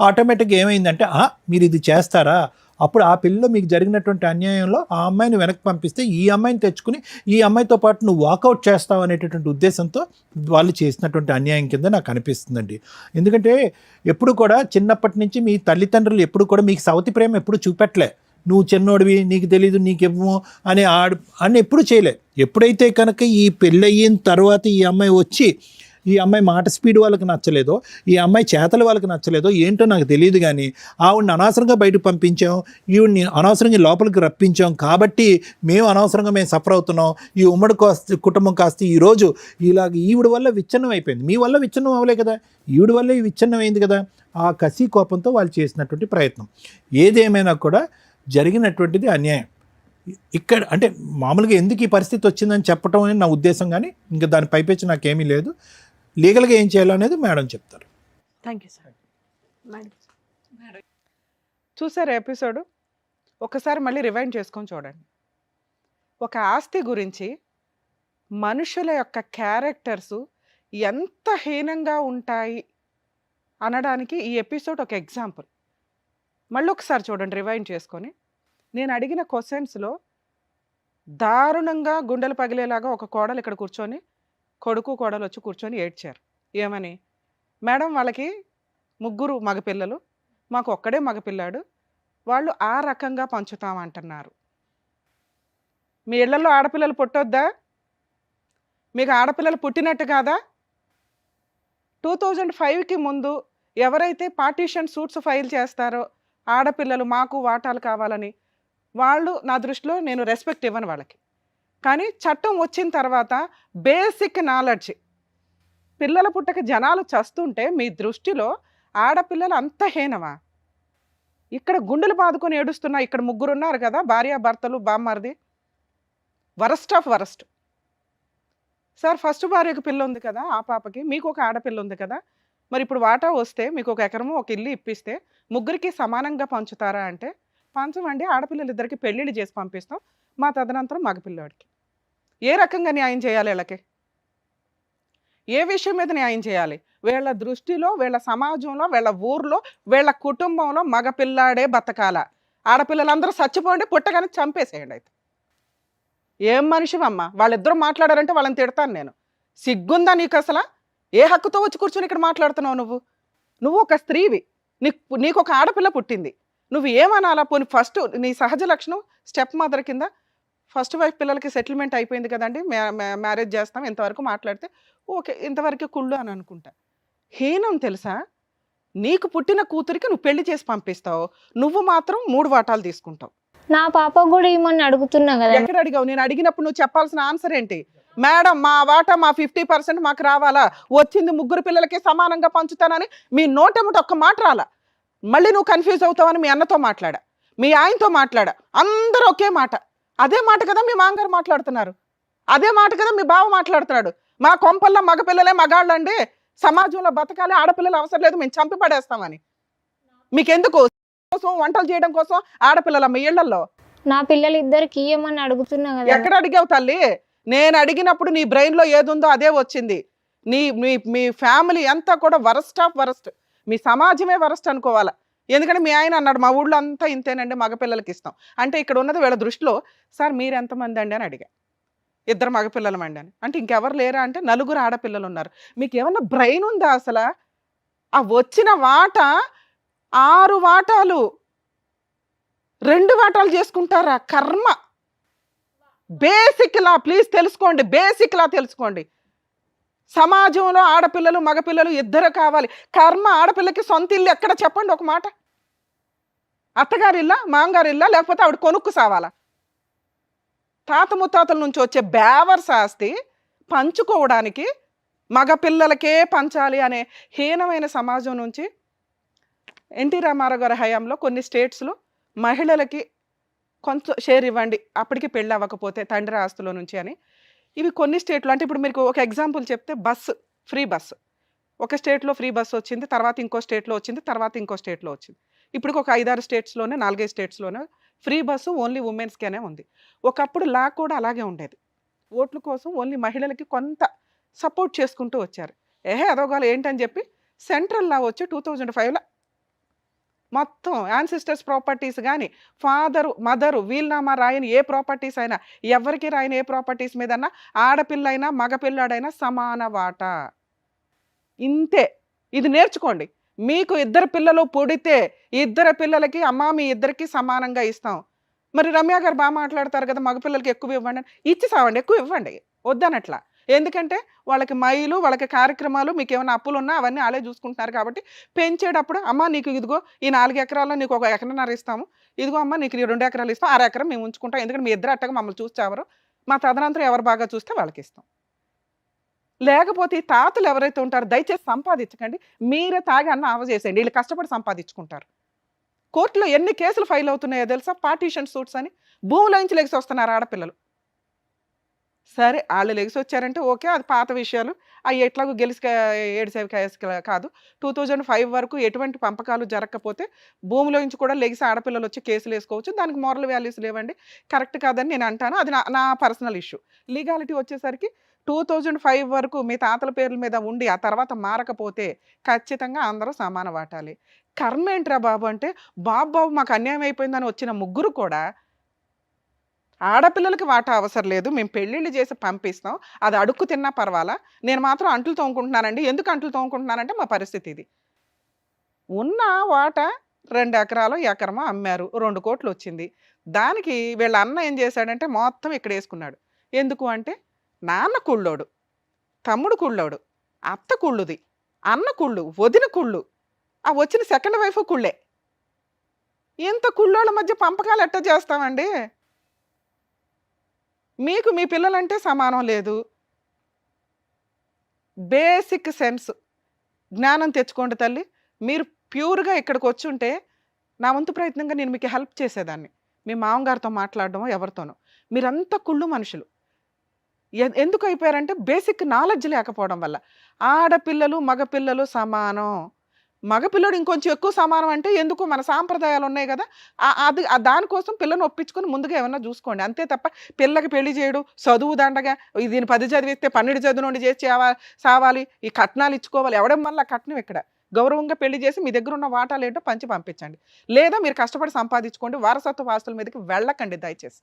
Speaker 5: ఆటోమేటిక్గా ఏమైందంటే మీరు ఇది చేస్తారా, అప్పుడు ఆ పిల్లలో మీకు జరిగినటువంటి అన్యాయంలో ఆ అమ్మాయిని వెనక్కి పంపిస్తే ఈ అమ్మాయిని తెచ్చుకుని ఈ అమ్మాయితో పాటు నువ్వు వాకౌట్ చేస్తావు అనేటటువంటి ఉద్దేశంతో వాళ్ళు చేసినటువంటి అన్యాయం కింద నాకు అనిపిస్తుందండి. ఎందుకంటే ఎప్పుడు కూడా చిన్నప్పటి నుంచి మీ తల్లిదండ్రులు ఎప్పుడు కూడా మీకు సవతి ప్రేమ ఎప్పుడు చూపెట్టలే, నువ్వు చిన్నోడివి నీకు తెలీదు నీకేమో అని ఎప్పుడు చేయలే. ఎప్పుడైతే కనుక ఈ పెళ్ళయిన తర్వాత ఈ అమ్మాయి వచ్చి ఈ అమ్మాయి మాట స్పీడ్ వాళ్ళకి నచ్చలేదో, ఈ అమ్మాయి చేతలు వాళ్ళకి నచ్చలేదో ఏంటో నాకు తెలియదు, కానీ ఆవిడని అనవసరంగా బయటకు పంపించాం, ఈవిడ్ని అనవసరంగా లోపలికి రప్పించాం కాబట్టి మేము సఫర్ అవుతున్నాం. ఈ ఉమ్మడి కుటుంబం కాస్త ఈరోజు ఇలాగ ఈవిడ వల్ల విచ్ఛిన్నం అయిపోయింది. మీ వల్ల విచ్ఛిన్నం అవ్వలే కదా, ఈవిడ వల్ల ఈ విచ్ఛిన్నం అయింది కదా. ఆ కసి కోపంతో వాళ్ళు చేసినటువంటి ప్రయత్నం. ఏదేమైనా కూడా జరిగినటువంటిది అన్యాయం. ఇక్కడ అంటే మామూలుగా ఎందుకు ఈ పరిస్థితి వచ్చిందని చెప్పడం అనేది నా ఉద్దేశం, కానీ ఇంకా దాని పైపెచ్చి నాకేమీ లేదు. లీగల్గా ఏం చేయాలో అనేది మేడం చెప్తారు.
Speaker 1: Thank you sir.
Speaker 3: చూసారు ఎపిసోడ్? ఒకసారి మళ్ళీ రివైండ్ చేసుకొని చూడండి. ఒక ఆస్తి గురించి మనుషుల యొక్క క్యారెక్టర్స్ ఎంత హీనంగా ఉంటాయి అనడానికి ఈ ఎపిసోడ్ ఒక ఎగ్జాంపుల్. మళ్ళీ ఒకసారి చూడండి రివైండ్ చేసుకొని. నేను అడిగిన క్వశ్చన్స్లో దారుణంగా గుండెలు పగిలేలాగా ఒక కోడలు ఇక్కడ కూర్చొని, కొడుకు కోడలు వచ్చి కూర్చొని ఏడ్చారు. ఏమని? మేడం వాళ్ళకి 3 మగపిల్లలు, మాకు ఒక్కడే మగపిల్లాడు, వాళ్ళు ఆ రకంగా పంచుతామంటున్నారు. మీ ఇళ్లలో ఆడపిల్లలు పుట్టొద్దా? మీకు ఆడపిల్లలు పుట్టినట్టు కాదా? 2005కి ముందు ఎవరైతే పార్టీషన్ సూట్స్ ఫైల్ చేస్తారో ఆడపిల్లలు మాకు వాటాలు కావాలని, వాళ్ళు నా దృష్టిలో నేను రెస్పెక్ట్ ఇవ్వను వాళ్ళకి. కానీ చట్టం వచ్చిన తర్వాత బేసిక్ నాలెడ్జ్, పిల్లల పుట్టక జనాలు చస్తుంటే మీ దృష్టిలో ఆడపిల్లలు అంత హీనమా? ఇక్కడ గుండెలు బాదుకొని ఏడుస్తున్నా ఇక్కడ 3 ఉన్నారు కదా, భార్యాభర్తలు, బామ్మర్ది, worst of worst. Sir first భార్యకు పిల్ల ఉంది కదా, ఆ పాపకి మీకు ఒక ఆడపిల్ల ఉంది కదా, మరి ఇప్పుడు వాటా వస్తే మీకు 1 ఎకరము 1 ఇల్లు ఇప్పిస్తే ముగ్గురికి సమానంగా పంచుతారా అంటే, పంచమండి, ఆడపిల్లలు ఇద్దరికి పెళ్ళిళ్ళు చేసి పంపిస్తాం, మా తదనంతరం మగపిల్లవాడికి. ఏ రకంగా న్యాయం చేయాలి వీళ్ళకి? ఏ విషయం మీద న్యాయం చేయాలి? వీళ్ళ దృష్టిలో, వీళ్ళ సమాజంలో, వీళ్ళ ఊర్లో, వీళ్ళ కుటుంబంలో మగపిల్లాడే బతకాల. ఆడపిల్లలందరూ చచ్చిపోండి, పుట్టగానే చంపేసేయండి. అయితే ఏం మనిషివమ్మా? వాళ్ళిద్దరూ మాట్లాడారంటే వాళ్ళని తిడతాను నేను. సిగ్గుందా నీకు అసలు? ఏ హక్కుతో వచ్చి కూర్చొని ఇక్కడ మాట్లాడుతున్నావు నువ్వు ఒక స్త్రీవి, నీకు ఒక ఆడపిల్ల పుట్టింది, నువ్వు ఏమనాలా? పోనీ ఫస్ట్ నీ సహజ లక్షణం స్టెప్ మదర్ కింద ఫస్ట్ వైఫ్ పిల్లలకి సెటిల్మెంట్ అయిపోయింది కదండి, మ్యారేజ్ చేస్తాం, ఇంతవరకు మాట్లాడితే ఓకే, ఇంతవరకు కుళ్ళు అని అనుకుంటా. హీనం తెలుసా? నీకు పుట్టిన కూతురికి నువ్వు పెళ్లి చేసి పంపిస్తావు, నువ్వు మాత్రం 3 వాటాలు తీసుకుంటావు.
Speaker 2: నా పాప కూడా ఏమని అడుగుతున్నా కదా.
Speaker 3: ఎక్కడ అడిగావు? నేను అడిగినప్పుడు నువ్వు చెప్పాల్సిన ఆన్సర్ ఏంటి? మేడం మా వాటా మా 50% మాకు రావాలా, వచ్చింది 3 పిల్లలకి సమానంగా పంచుతానని మీ నోటెముట ఒక్క మాట రాలా. మళ్ళీ నువ్వు కన్ఫ్యూజ్ అవుతావని మీ అన్నతో మాట్లాడా, మీ ఆయనతో మాట్లాడా, అందరూ ఒకే మాట. అదే మాట కదా మీ మామగారు మాట్లాడుతున్నారు, అదే మాట కదా మీ బావ మాట్లాడుతున్నాడు. మా కొంపల్లో మగపిల్లలే మగాళ్ళండి, సమాజంలో బతకాలి, ఆడపిల్లలు అవసరం లేదు, మేము చంపి పడేస్తామని. మీకెందుకు? కోసం వంటలు చేయడం కోసం ఆడపిల్లల మీ ఇళ్లలో.
Speaker 2: నా పిల్లలు ఇద్దరికి ఇయ్యమని అడుగుతున్నా కదా.
Speaker 3: ఎక్కడ అడిగావు తల్లి? నేను అడిగినప్పుడు నీ బ్రెయిన్లో ఏదుందో అదే వచ్చింది. మీ ఫ్యామిలీ అంతా కూడా వరస్ట్ ఆఫ్ వరస్ట్, మీ సమాజమే వరస్ట్ అనుకోవాలా. ఎందుకంటే మీ ఆయన అన్నాడు మా ఊళ్ళో అంతా ఇంతేనండి, మగపిల్లలకి ఇస్తాం అంటే. ఇక్కడ ఉన్నది వీళ్ళ దృష్టిలో, సార్ మీరు ఎంతమంది అండి అని అడిగా, 2 మగపిల్లలమండి అని. అంటే ఇంకెవరు లేరా అంటే 4 ఆడపిల్లలు ఉన్నారు. మీకు ఏమన్నా బ్రెయిన్ ఉందా అసలు? ఆ వచ్చిన వాటా 6 వాటాలు 2 వాటాలు చేసుకుంటారా? కర్మ. బేసిక్ లా ప్లీజ్ తెలుసుకోండి, బేసిక్ లా తెలుసుకోండి. సమాజంలో ఆడపిల్లలు మగపిల్లలు ఇద్దరు కావాలి. కర్మ. ఆడపిల్లకి సొంత ఇల్లు ఎక్కడ చెప్పండి ఒక మాట? అత్తగారిల్లా, మామగారిల్లా, లేకపోతే ఆవిడ కొనుక్కు సావాలా? తాత ముత్తాతల నుంచి వచ్చే బేవర్స్ ఆస్తి పంచుకోవడానికి మగపిల్లలకే పంచాలి అనే హీనమైన సమాజం నుంచి ఎన్టీ రామారావు గారి హయాంలో కొన్ని స్టేట్స్లో మహిళలకి కొంచెం షేర్ ఇవ్వండి అప్పటికి పెళ్ళి అవ్వకపోతే తండ్రి ఆస్తుల నుంచి అని, ఇవి కొన్ని స్టేట్లో. అంటే ఇప్పుడు మీకు ఒక ఎగ్జాంపుల్ చెప్తే, బస్సు, ఫ్రీ బస్సు, ఒక స్టేట్లో ఫ్రీ బస్సు వచ్చింది, తర్వాత ఇంకో స్టేట్లో వచ్చింది, తర్వాత ఇంకో స్టేట్లో వచ్చింది. ఇప్పుడు ఒక 5-6 స్టేట్స్లోనే, 4-5 స్టేట్స్లోనే ఫ్రీ బస్సు ఓన్లీ ఉమెన్స్కేనే ఉంది. ఒకప్పుడు లా కూడా అలాగే ఉండేది. ఓట్ల కోసం ఓన్లీ మహిళలకి కొంత సపోర్ట్ చేసుకుంటూ వచ్చారు. అదోగాలు ఏంటని చెప్పి సెంట్రల్ లా వచ్చి 2005లో మొత్తం యాన్సిస్టర్స్ ప్రాపర్టీస్ కానీ, ఫాదరు మదరు వీల్నామా రాయని ఏ ప్రాపర్టీస్ అయినా, ఎవరికి రాయని ఏ ప్రాపర్టీస్ మీదన్నా ఆడపిల్లైనా మగపిల్లాడైనా సమాన వాటా. ఇంతే. ఇది నేర్చుకోండి. మీకు 2 పిల్లలు పుడితే 2 పిల్లలకి అమ్మ మీ ఇద్దరికి సమానంగా ఇస్తాం. మరి రమ్య గారు బాగా మాట్లాడతారు కదా, మగపిల్లలకి ఎక్కువ ఇవ్వండి అని. ఇచ్చి సావండి, ఎక్కువ ఇవ్వండి, వద్దనట్లా. ఎందుకంటే వాళ్ళకి మైలు, వాళ్ళకి కార్యక్రమాలు, మీకు ఏమైనా అప్పులు ఉన్నా అవన్నీ వాళ్ళే చూసుకుంటున్నారు. కాబట్టి పెంచేటప్పుడు అమ్మ నీకు ఇదిగో ఈ 4 ఎకరాల్లో నీకు 1 ఎకరన్నర ఇస్తాము, ఇదిగో అమ్మ నీకు 2 ఎకరాలు ఇస్తాం, 6 ఎకరం మేము ఉంచుకుంటాం, ఎందుకంటే మీ ఇద్దరు అట్టగా మమ్మల్ని చూస్తే ఎవరు, మా తదనంతరం ఎవరు బాగా చూస్తే వాళ్ళకి ఇస్తాం. లేకపోతే ఈ తాతలు ఎవరైతే ఉంటారో దయచేసి సంపాదించకండి, మీరే తాగి అన్న ఆవ చేసేయండి, వీళ్ళు కష్టపడి సంపాదించుకుంటారు. కోర్టులో ఎన్ని కేసులు ఫైల్ అవుతున్నాయో తెలుసా? పార్టీషన్ సూట్స్ అని. భూమిలోంచి లెగిసి వస్తున్నారు ఆడపిల్లలు. సరే వాళ్ళు లెగిసి వచ్చారంటే ఓకే, అది పాత విషయాలు, అవి ఎట్లాగో ఏడ్చేవి కాదు. 2005 వరకు ఎటువంటి పంపకాలు జరగకపోతే భూమిలోంచి కూడా లెగిసి ఆడపిల్లలు వచ్చి కేసులు వేసుకోవచ్చు. దానికి మోరల్ వాల్యూస్ లేవండి, కరెక్ట్ కాదని నేను అంటాను. అది నా పర్సనల్ ఇష్యూ. లీగాలిటీ వచ్చేసరికి 2005 వరకు మీ తాతల పేర్ల మీద ఉండి ఆ తర్వాత మారకపోతే ఖచ్చితంగా అందరూ సమాన వాటాలి. కర్మ ఏంట్రా బాబు అంటే, బాబు మాకు అన్యాయం అయిపోయిందని వచ్చిన 3 కూడా ఆడపిల్లలకి వాటా అవసరం లేదు, మేము పెళ్ళిళ్ళు చేసి పంపిస్తాం, అది అడుక్కు తిన్నా పర్వాలా, నేను మాత్రం అంట్లు తోముకుంటున్నానండి. ఎందుకు అంట్లు తోముకుంటున్నానంటే మా పరిస్థితి ఇది. ఉన్న వాటా 2 ఎకరాలు ఎకరమో అమ్మారు, 2 కోట్లు వచ్చింది. దానికి వీళ్ళ అన్న ఏం చేశాడంటే మొత్తం ఇక్కడ వేసుకున్నాడు. ఎందుకు అంటే, నాన్న కుళ్ళోడు, తమ్ముడు కుళ్ళోడు, అత్త కుళ్ళుది, అన్న కుళ్ళు, వదిన కుళ్ళు, ఆ వచ్చిన సెకండ్ వైఫ్ కుళ్ళే. ఇంత కుళ్ళోళ్ళ మధ్య పంపకాలు ఎట్ట చేస్తామండి? మీకు మీ పిల్లలంటే సమానం లేదు. బేసిక్ సెన్స్ జ్ఞానం తెచ్చుకోండి తల్లి. మీరు ప్యూర్‌గా ఇక్కడికొచ్చుంటే, నా వంతు ప్రయత్నంగా నేను మీకు హెల్ప్ చేసేదాన్ని. మీ మామగారితో మాట్లాడడమో, ఎవరితోనో. మీరంతా కుళ్ళు మనుషులు. ఎందుకు అయిపోయారంటే బేసిక్ నాలెడ్జ్ లేకపోవడం వల్ల. ఆడపిల్లలు, మగపిల్లలు సమానం. మగపిల్లోడు ఇంకొంచెం ఎక్కువ సమానం అంటే ఎందుకు మన సాంప్రదాయాలు ఉన్నాయి గదా! అది దానికోసం పిల్లని ఒప్పించుకొని ముందుగా ఏమన్నా జూసుకోండి. అంతే తప్ప పిల్లకి పెళ్లి చేయడు, చదువు దండగా, దీన్ని 10 చదివిస్తే 12 చదువునోడిని చేసి సావాలి, ఈ కట్నాలు ఇచ్చుకోవాలి. ఎవడమ్మల్లా కట్నం ఇక్కడ. గౌరవంగా పెళ్లి చేసి మీ దగ్గర ఉన్న వాటాలేంటో పంచి పంపించండి. లేదా మీరు కష్టపడి సంపాదించుకోండి. వారసత్వ ఆస్తుల మీదకి వెళ్ళకండి దయచేసి.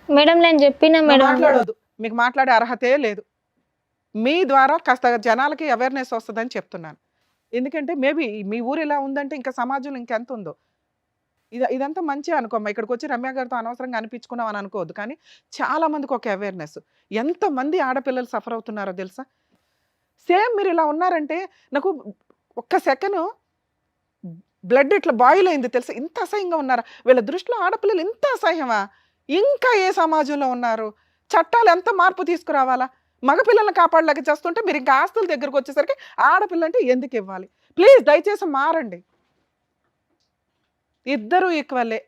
Speaker 2: మేడం నేను చెప్పిన
Speaker 3: నువ్వు
Speaker 2: మేడం.
Speaker 3: మాట్లాడొద్దు. మీకు మాట్లాడే అర్హతే లేదు. మీ ద్వారా కాస్త జనాలకి అవేర్‌నెస్ వస్తదని చెప్తున్నాను. ఎందుకంటే మేబీ మీ ఊరు ఇలా ఉందంటే ఇంకా సమాజంలో ఇంకెంత ఉందో. ఇదంతా మంచే అనుకోమ్మా. ఇక్కడికొచ్చి రమ్య గారితో అనవసరంగా అనిపించుకున్నాం అని అనుకోవద్దు. కానీ చాలా మందికి ఒక అవేర్‌నెస్. ఎంతమంది ఆడపిల్లలు సఫర్ అవుతున్నారో తెలుసా? సేమ్ మీరు ఇలా ఉన్నారంటే నాకు ఒక్క సెకను బ్లడ్ ఇట్లా బాయిల్ అయింది తెలుసా? ఇంత అసహ్యంగా ఉన్నారా? వీళ్ళ దృష్టిలో ఆడపిల్లలు ఇంత అసహ్యమా? ఇంకా ఏ సమాజంలో ఉన్నారు? చట్టాలు ఎంత మార్పు తీసుకురావాలా? మగపిల్లల్ని కాపాడలేక చేస్తుంటే మీరు ఇంకా ఆస్తుల దగ్గరకు వచ్చేసరికి ఆడపిల్ల అంటే ఎందుకు ఇవ్వాలి? ప్లీజ్ దయచేసి మారండి. ఇద్దరు ఈక్వలే.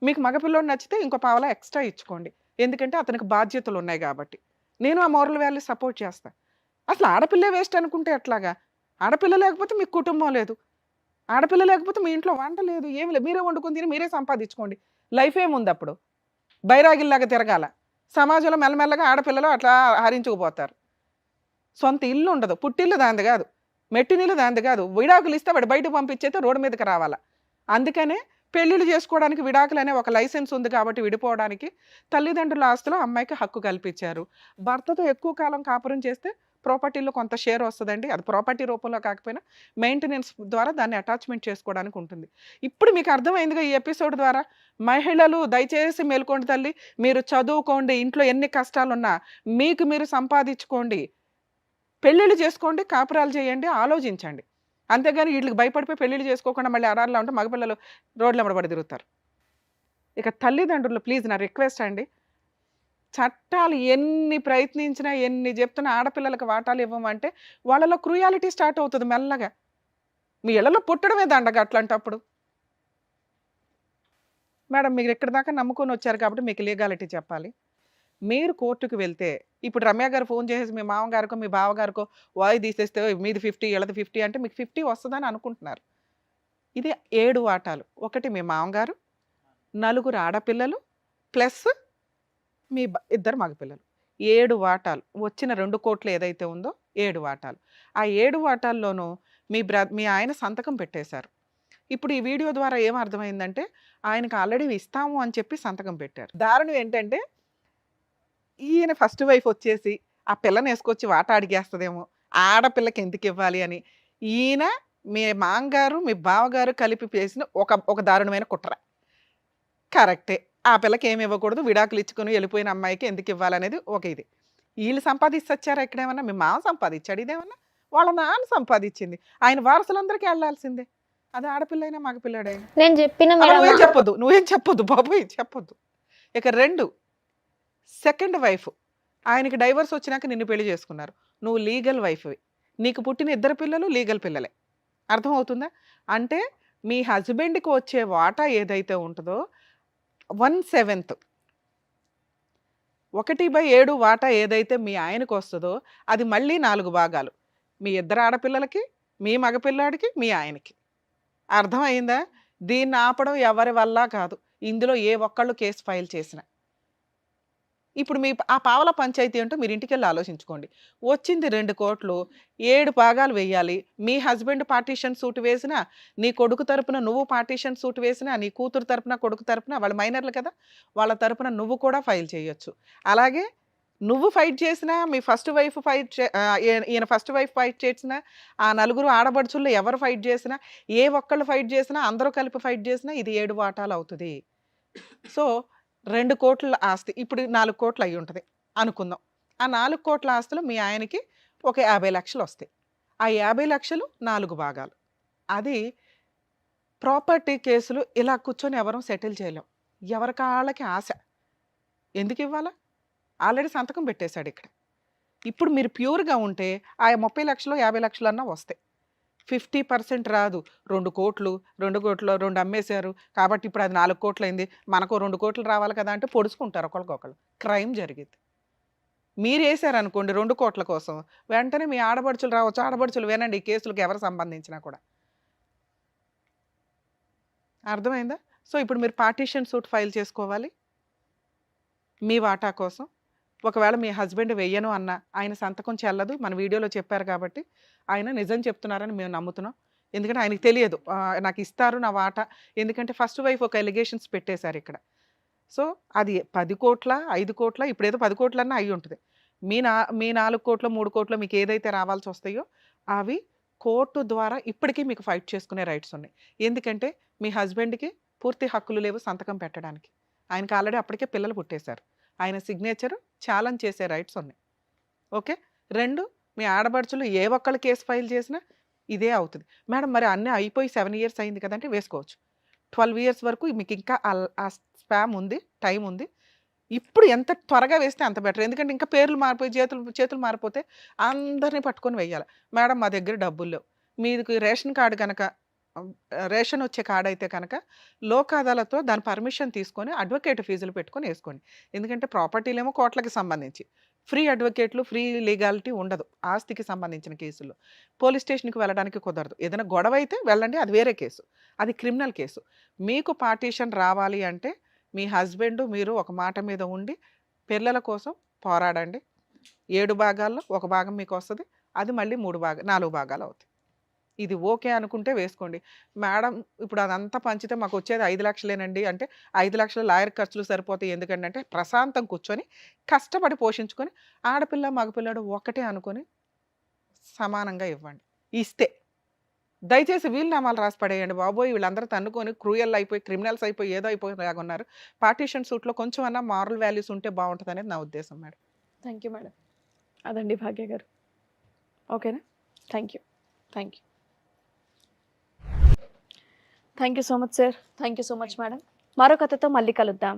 Speaker 3: మీకు మగపిల్లోడు నచ్చితే ఇంకో పావలా ఎక్స్ట్రా ఇచ్చుకోండి. ఎందుకంటే అతనికి బాధ్యతలు ఉన్నాయి కాబట్టి. నేను ఆ మోరల్ వాల్యూ సపోర్ట్ చేస్తా. అసలు ఆడపిల్లే వేస్ట్ అనుకుంటే ఎట్లాగా? ఆడపిల్ల లేకపోతే మీకు కుటుంబం లేదు. ఆడపిల్ల లేకపోతే మీ ఇంట్లో వంట లేదు, ఏమి లేదు. మీరే వండుకొని తిని మీరే సంపాదించుకోండి. లైఫ్ ఏముంది అప్పుడు? బైరాగిల్లాగా తిరగాల. సమాజంలో మెల్లమెల్లగా ఆడపిల్లలు అట్లా హరించుకుపోతారు. సొంత ఇల్లు ఉండదు. పుట్టిల్లు దాంది కాదు, మెట్టినిల్లు దాంది కాదు. విడాకులు ఇస్తే వాడు బయటకు పంపించేస్తే రోడ్డు మీదకి రావాలా. అందుకనే పెళ్ళిళ్ళు చేసుకోవడానికి విడాకులు అనే ఒక లైసెన్స్ ఉంది కాబట్టి విడిపోవడానికి తల్లిదండ్రుల ఆస్తులో అమ్మాయికి హక్కు కల్పించారు. భర్తతో ఎక్కువ కాలం కాపురం చేస్తే ప్రాపర్టీలో కొంత షేర్ వస్తుందండి. అది ప్రాపర్టీ రూపంలో కాకపోయినా మెయింటెనెన్స్ ద్వారా దాన్ని అటాచ్మెంట్ చేసుకోవడానికి ఉంటుంది. ఇప్పుడు మీకు అర్థమైందిగా ఈ ఎపిసోడ్ ద్వారా. మహిళలు దయచేసి మేల్కోండి తల్లి. మీరు చదువుకోండి. ఇంట్లో ఎన్ని కష్టాలున్నా మీకు మీరు సంపాదించుకోండి. పెళ్ళిళ్ళు చేసుకోండి, కాపురాలు చేయండి, ఆలోచించండి. అంతేగాని వీళ్ళకి భయపడిపోయి పెళ్ళిళ్ళు చేసుకోకుండా మళ్ళీ అడారిలో ఉంటే మగపిల్లలు రోడ్ల వెంబడి తిరుగుతారు. ఇక తల్లిదండ్రులు ప్లీజ్ నా రిక్వెస్ట్ అండి, చట్టాలు ఎన్ని ప్రయత్నించినా ఎన్ని చెప్తున్నా ఆడపిల్లలకు వాటాలు ఇవ్వమంటే వాళ్ళలో క్రూయాలిటీ స్టార్ట్ అవుతుంది మెల్లగా. మీ ఇళ్లలో పుట్టడమే దండగ అట్లాంటప్పుడు. మేడం మీరు ఎక్కడి దాకా నమ్ముకొని వచ్చారు కాబట్టి మీకు లీగాలిటీ చెప్పాలి. మీరు కోర్టుకు వెళ్తే ఇప్పుడు రమ్య గారు ఫోన్ చేసేసి మీ మామగారికో మీ బావగారికో వాయి తీసేస్తే మీది 50 వీళ్ళది 50 అంటే మీకు 50 వస్తుందని అనుకుంటున్నారు. ఇది 7 వాటాలు. ఒకటి మీ మామగారు, 4 ఆడపిల్లలు ప్లస్ మీ ఇద్దరు మగపిల్లలు. 7 వాటాలు. వచ్చిన 2 కోట్లు ఏదైతే ఉందో 7 వాటాలు. ఆ 7 వాటాల్లోనూ మీ ఆయన సంతకం పెట్టేశారు. ఇప్పుడు ఈ వీడియో ద్వారా ఏం అర్థమైందంటే ఆయనకు ఆల్రెడీ ఇస్తాము అని చెప్పి సంతకం పెట్టారు. దారుణం ఏంటంటే ఈయన ఫస్ట్ వైఫ్ వచ్చేసి ఆ పిల్లని వేసుకొచ్చి వాటా అడిగేస్తుందేమో, ఆడపిల్లకి ఎందుకు ఇవ్వాలి అని ఈయన మీ మామగారు మీ బావగారు కలిపి చేసిన ఒక దారుణమైన కుట్ర. కరెక్టే. ఆ పిల్లకి ఏమి ఇవ్వకూడదు, విడాకులు ఇచ్చుకొని వెళ్ళిపోయిన అమ్మాయికి ఎందుకు ఇవ్వాలనేది ఒక ఇది. వీళ్ళు సంపాదించొచ్చారా ఇక్కడేమన్నా? మీ మామ సంపాదించాడు, ఇదేమన్నా వాళ్ళ నాన్న సంపాదించింది. ఆయన వారసులందరికీ వెళ్ళాల్సిందే. అది ఆడపిల్ల అయినా మగపిల్లాడైనా.
Speaker 2: నేను చెప్పిన
Speaker 3: నువ్వేం చెప్పొద్దు బాబు, చెప్పొద్దు. ఇక 2 సెకండ్ వైఫ్. ఆయనకి డైవర్స్ వచ్చినాక నిన్ను పెళ్లి చేసుకున్నారు. నువ్వు లీగల్ వైఫ్వి. నీకు పుట్టిన 2 పిల్లలు లీగల్ పిల్లలే. అర్థమవుతుందా? అంటే మీ హస్బెండ్కి వచ్చే వాటా ఏదైతే ఉంటుందో 1/7 1/7 వాటా ఏదైతే మీ ఆయనకు వస్తుందో అది మళ్ళీ 4 భాగాలు. మీ 2 ఆడపిల్లలకి, మీ మగపిల్లాడికి, మీ ఆయనకి. అర్థమైందా? దీన్ని ఆపడం ఎవరి వల్ల కాదు. ఇందులో ఏ ఒక్కళ్ళు కేసు ఫైల్ చేసిన. ఇప్పుడు మీ ఆ పావల పంచాయతీ ఏంటో మీరు ఇంటికి వెళ్ళి ఆలోచించుకోండి. వచ్చింది 2 కోట్లు, 7 భాగాలు వేయాలి. మీ హస్బెండ్ పార్టీషన్ సూట్ వేసినా, నీ కొడుకు తరపున నువ్వు పార్టీషన్ సూట్ వేసినా, నీ కూతురు తరపున కొడుకు తరపున, వాళ్ళు మైనర్లు కదా, వాళ్ళ తరపున నువ్వు కూడా ఫైల్ చేయొచ్చు. అలాగే నువ్వు ఫైట్ చేసినా, మీ ఫస్ట్ వైఫ్ ఈయన ఫస్ట్ వైఫ్ ఫైట్ చేసినా, ఆ 4 ఆడబడుచుల్లో ఎవరు ఫైట్ చేసినా, ఏ ఒక్కళ్ళు ఫైట్ చేసినా, అందరూ కలిపి ఫైట్ చేసినా ఇది 7 వాటాలు అవుతుంది. సో 2 కోట్ల ఆస్తి ఇప్పుడు 4 కోట్లు అయి ఉంటుంది అనుకుందాం. ఆ 4 కోట్ల ఆస్తులు మీ ఆయనకి ఒక 50 లక్షలు వస్తాయి. ఆ 50 లక్షలు 4 భాగాలు. అది ప్రాపర్టీ కేసులు ఇలా కూర్చొని ఎవరూ సెటిల్ చేయలేం. ఎవరి కాళ్ళకి ఆశ. ఎందుకు ఇవ్వాలా? ఆల్రెడీ సంతకం పెట్టేశాడు ఇక్కడ. ఇప్పుడు మీరు ప్యూర్‌గా ఉంటే ఆ 30 లక్షలు, 50 లక్షలన్నా వస్తాయి. 50% రాదు. 2 కోట్లు, 2 కోట్లు 2 అమ్మేశారు. కాబట్టి ఇప్పుడు అది 4 కోట్లయింది. మనకో 2 కోట్లు రావాలి కదా అంటే పొడుచుకుంటారు ఒకళ్ళకొకళ్ళు. క్రైమ్ జరిగిద్ది. మీరేసారనుకోండి 2 కోట్ల కోసం, వెంటనే మీ ఆడపడుచులు రావచ్చు. ఆడపడుచులు వినండి, ఈ కేసులకు ఎవరు సంబంధించినా కూడా. అర్థమైందా? సో ఇప్పుడు మీరు పార్టీషన్ సూట్ ఫైల్ చేసుకోవాలి మీ వాటా కోసం. ఒకవేళ మీ హస్బెండ్ వెయ్యను అన్నా, ఆయన సంతకం చెల్లదు. మన వీడియోలో చెప్పారు కాబట్టి ఆయన నిజం చెప్తున్నారని మేము నమ్ముతున్నాం. ఎందుకంటే ఆయనకి తెలియదు నాకు ఇస్తారు నా వాటా. ఎందుకంటే ఫస్ట్ వైఫ్ ఒక ఎలిగేషన్స్ పెట్టేశారు ఇక్కడ. సో అది 10 కోట్ల 5 కోట్ల ఇప్పుడేదో 10 కోట్లన్నా అయి ఉంటుంది. మీ 4 కోట్లు 3 కోట్లు మీకు ఏదైతే రావాల్సి వస్తాయో అవి కోర్టు ద్వారా ఇప్పటికీ మీకు ఫైట్ చేసుకునే రైట్స్ ఉన్నాయి. ఎందుకంటే మీ హస్బెండ్కి పూర్తి హక్కులు లేవు సంతకం పెట్టడానికి. ఆయనకి ఆల్రెడీ అప్పటికే పిల్లలు పుట్టేశారు. ఆయన సిగ్నేచర్ ఛాలెంజ్ చేసే రైట్స్ ఉన్నాయి. ఓకే. 2 మీ ఆడపడుచులు ఏ ఒక్కళ్ళు కేసు ఫైల్ చేసినా ఇదే అవుతుంది. మేడం మరి అన్నీ అయిపోయి 7 ఇయర్స్ అయింది కదంటే వేసుకోవచ్చు. 12 ఇయర్స్ వరకు మీకు ఇంకా ఆ స్పామ్ ఉంది, టైం ఉంది. ఇప్పుడు ఎంత త్వరగా వేస్తే అంత బెటర్. ఎందుకంటే ఇంకా పేర్లు మారిపోయి చేతులు మారిపోతే అందరినీ పట్టుకొని వెయ్యాలి. మేడం మా దగ్గర డబ్బులు లేవు. మీకు రేషన్ కార్డు కనుక రేషన్ వచ్చే కార్డు అయితే కనుక లోక్ అదాలత్తో దాని పర్మిషన్ తీసుకొని అడ్వకేట్ ఫీజులు పెట్టుకొని వేసుకోండి. ఎందుకంటే ప్రాపర్టీలేమో కోట్లకి సంబంధించి ఫ్రీ అడ్వకేట్లు, ఫ్రీ లీగాలిటీ ఉండదు. ఆస్తికి సంబంధించిన కేసుల్లో పోలీస్ స్టేషన్కి వెళ్ళడానికి కుదరదు. ఏదైనా గొడవ అయితే వెళ్ళండి, అది వేరే కేసు, అది క్రిమినల్ కేసు. మీకు పార్టీషన్ రావాలి అంటే మీ హస్బెండ్ మీరు ఒక మాట మీద ఉండి పిల్లల కోసం పోరాడండి. 7 భాగాల్లో ఒక భాగం మీకు వస్తుంది, అది మళ్ళీ 4 భాగాలు అవుతాయి. ఇది ఓకే అనుకుంటే వేసుకోండి. మేడం ఇప్పుడు అదంతా పంచితే మాకు వచ్చేది 5 లక్షలేనండి అంటే 5 లక్షల లాయర్ ఖర్చులు సరిపోతాయి. ఎందుకంటే అంటే ప్రశాంతం కూర్చొని కష్టపడి పోషించుకొని ఆడపిల్ల మగపిల్లడు ఒకటే అనుకొని సమానంగా ఇవ్వండి. ఇస్తే దయచేసి వీలునామాలు రాసి పడేయండి బాబోయ్. వీళ్ళందరూ తన్నుకొని క్రూయల్ అయిపోయి క్రిమినల్స్ అయిపోయి ఏదో అయిపోయి ఉన్నారు. పార్టీషన్ సూట్లో కొంచెం అన్నా మారల్ వాల్యూస్ ఉంటే బాగుంటుంది అనేది నా ఉద్దేశం మేడం.
Speaker 1: Thank you madam. అదండి భాగ్య గారు. ఓకేనా? Thank you. Thank you. Thank you so much sir. Thank you so much madam. మరో కథతో మళ్ళీ కలుద్దాం.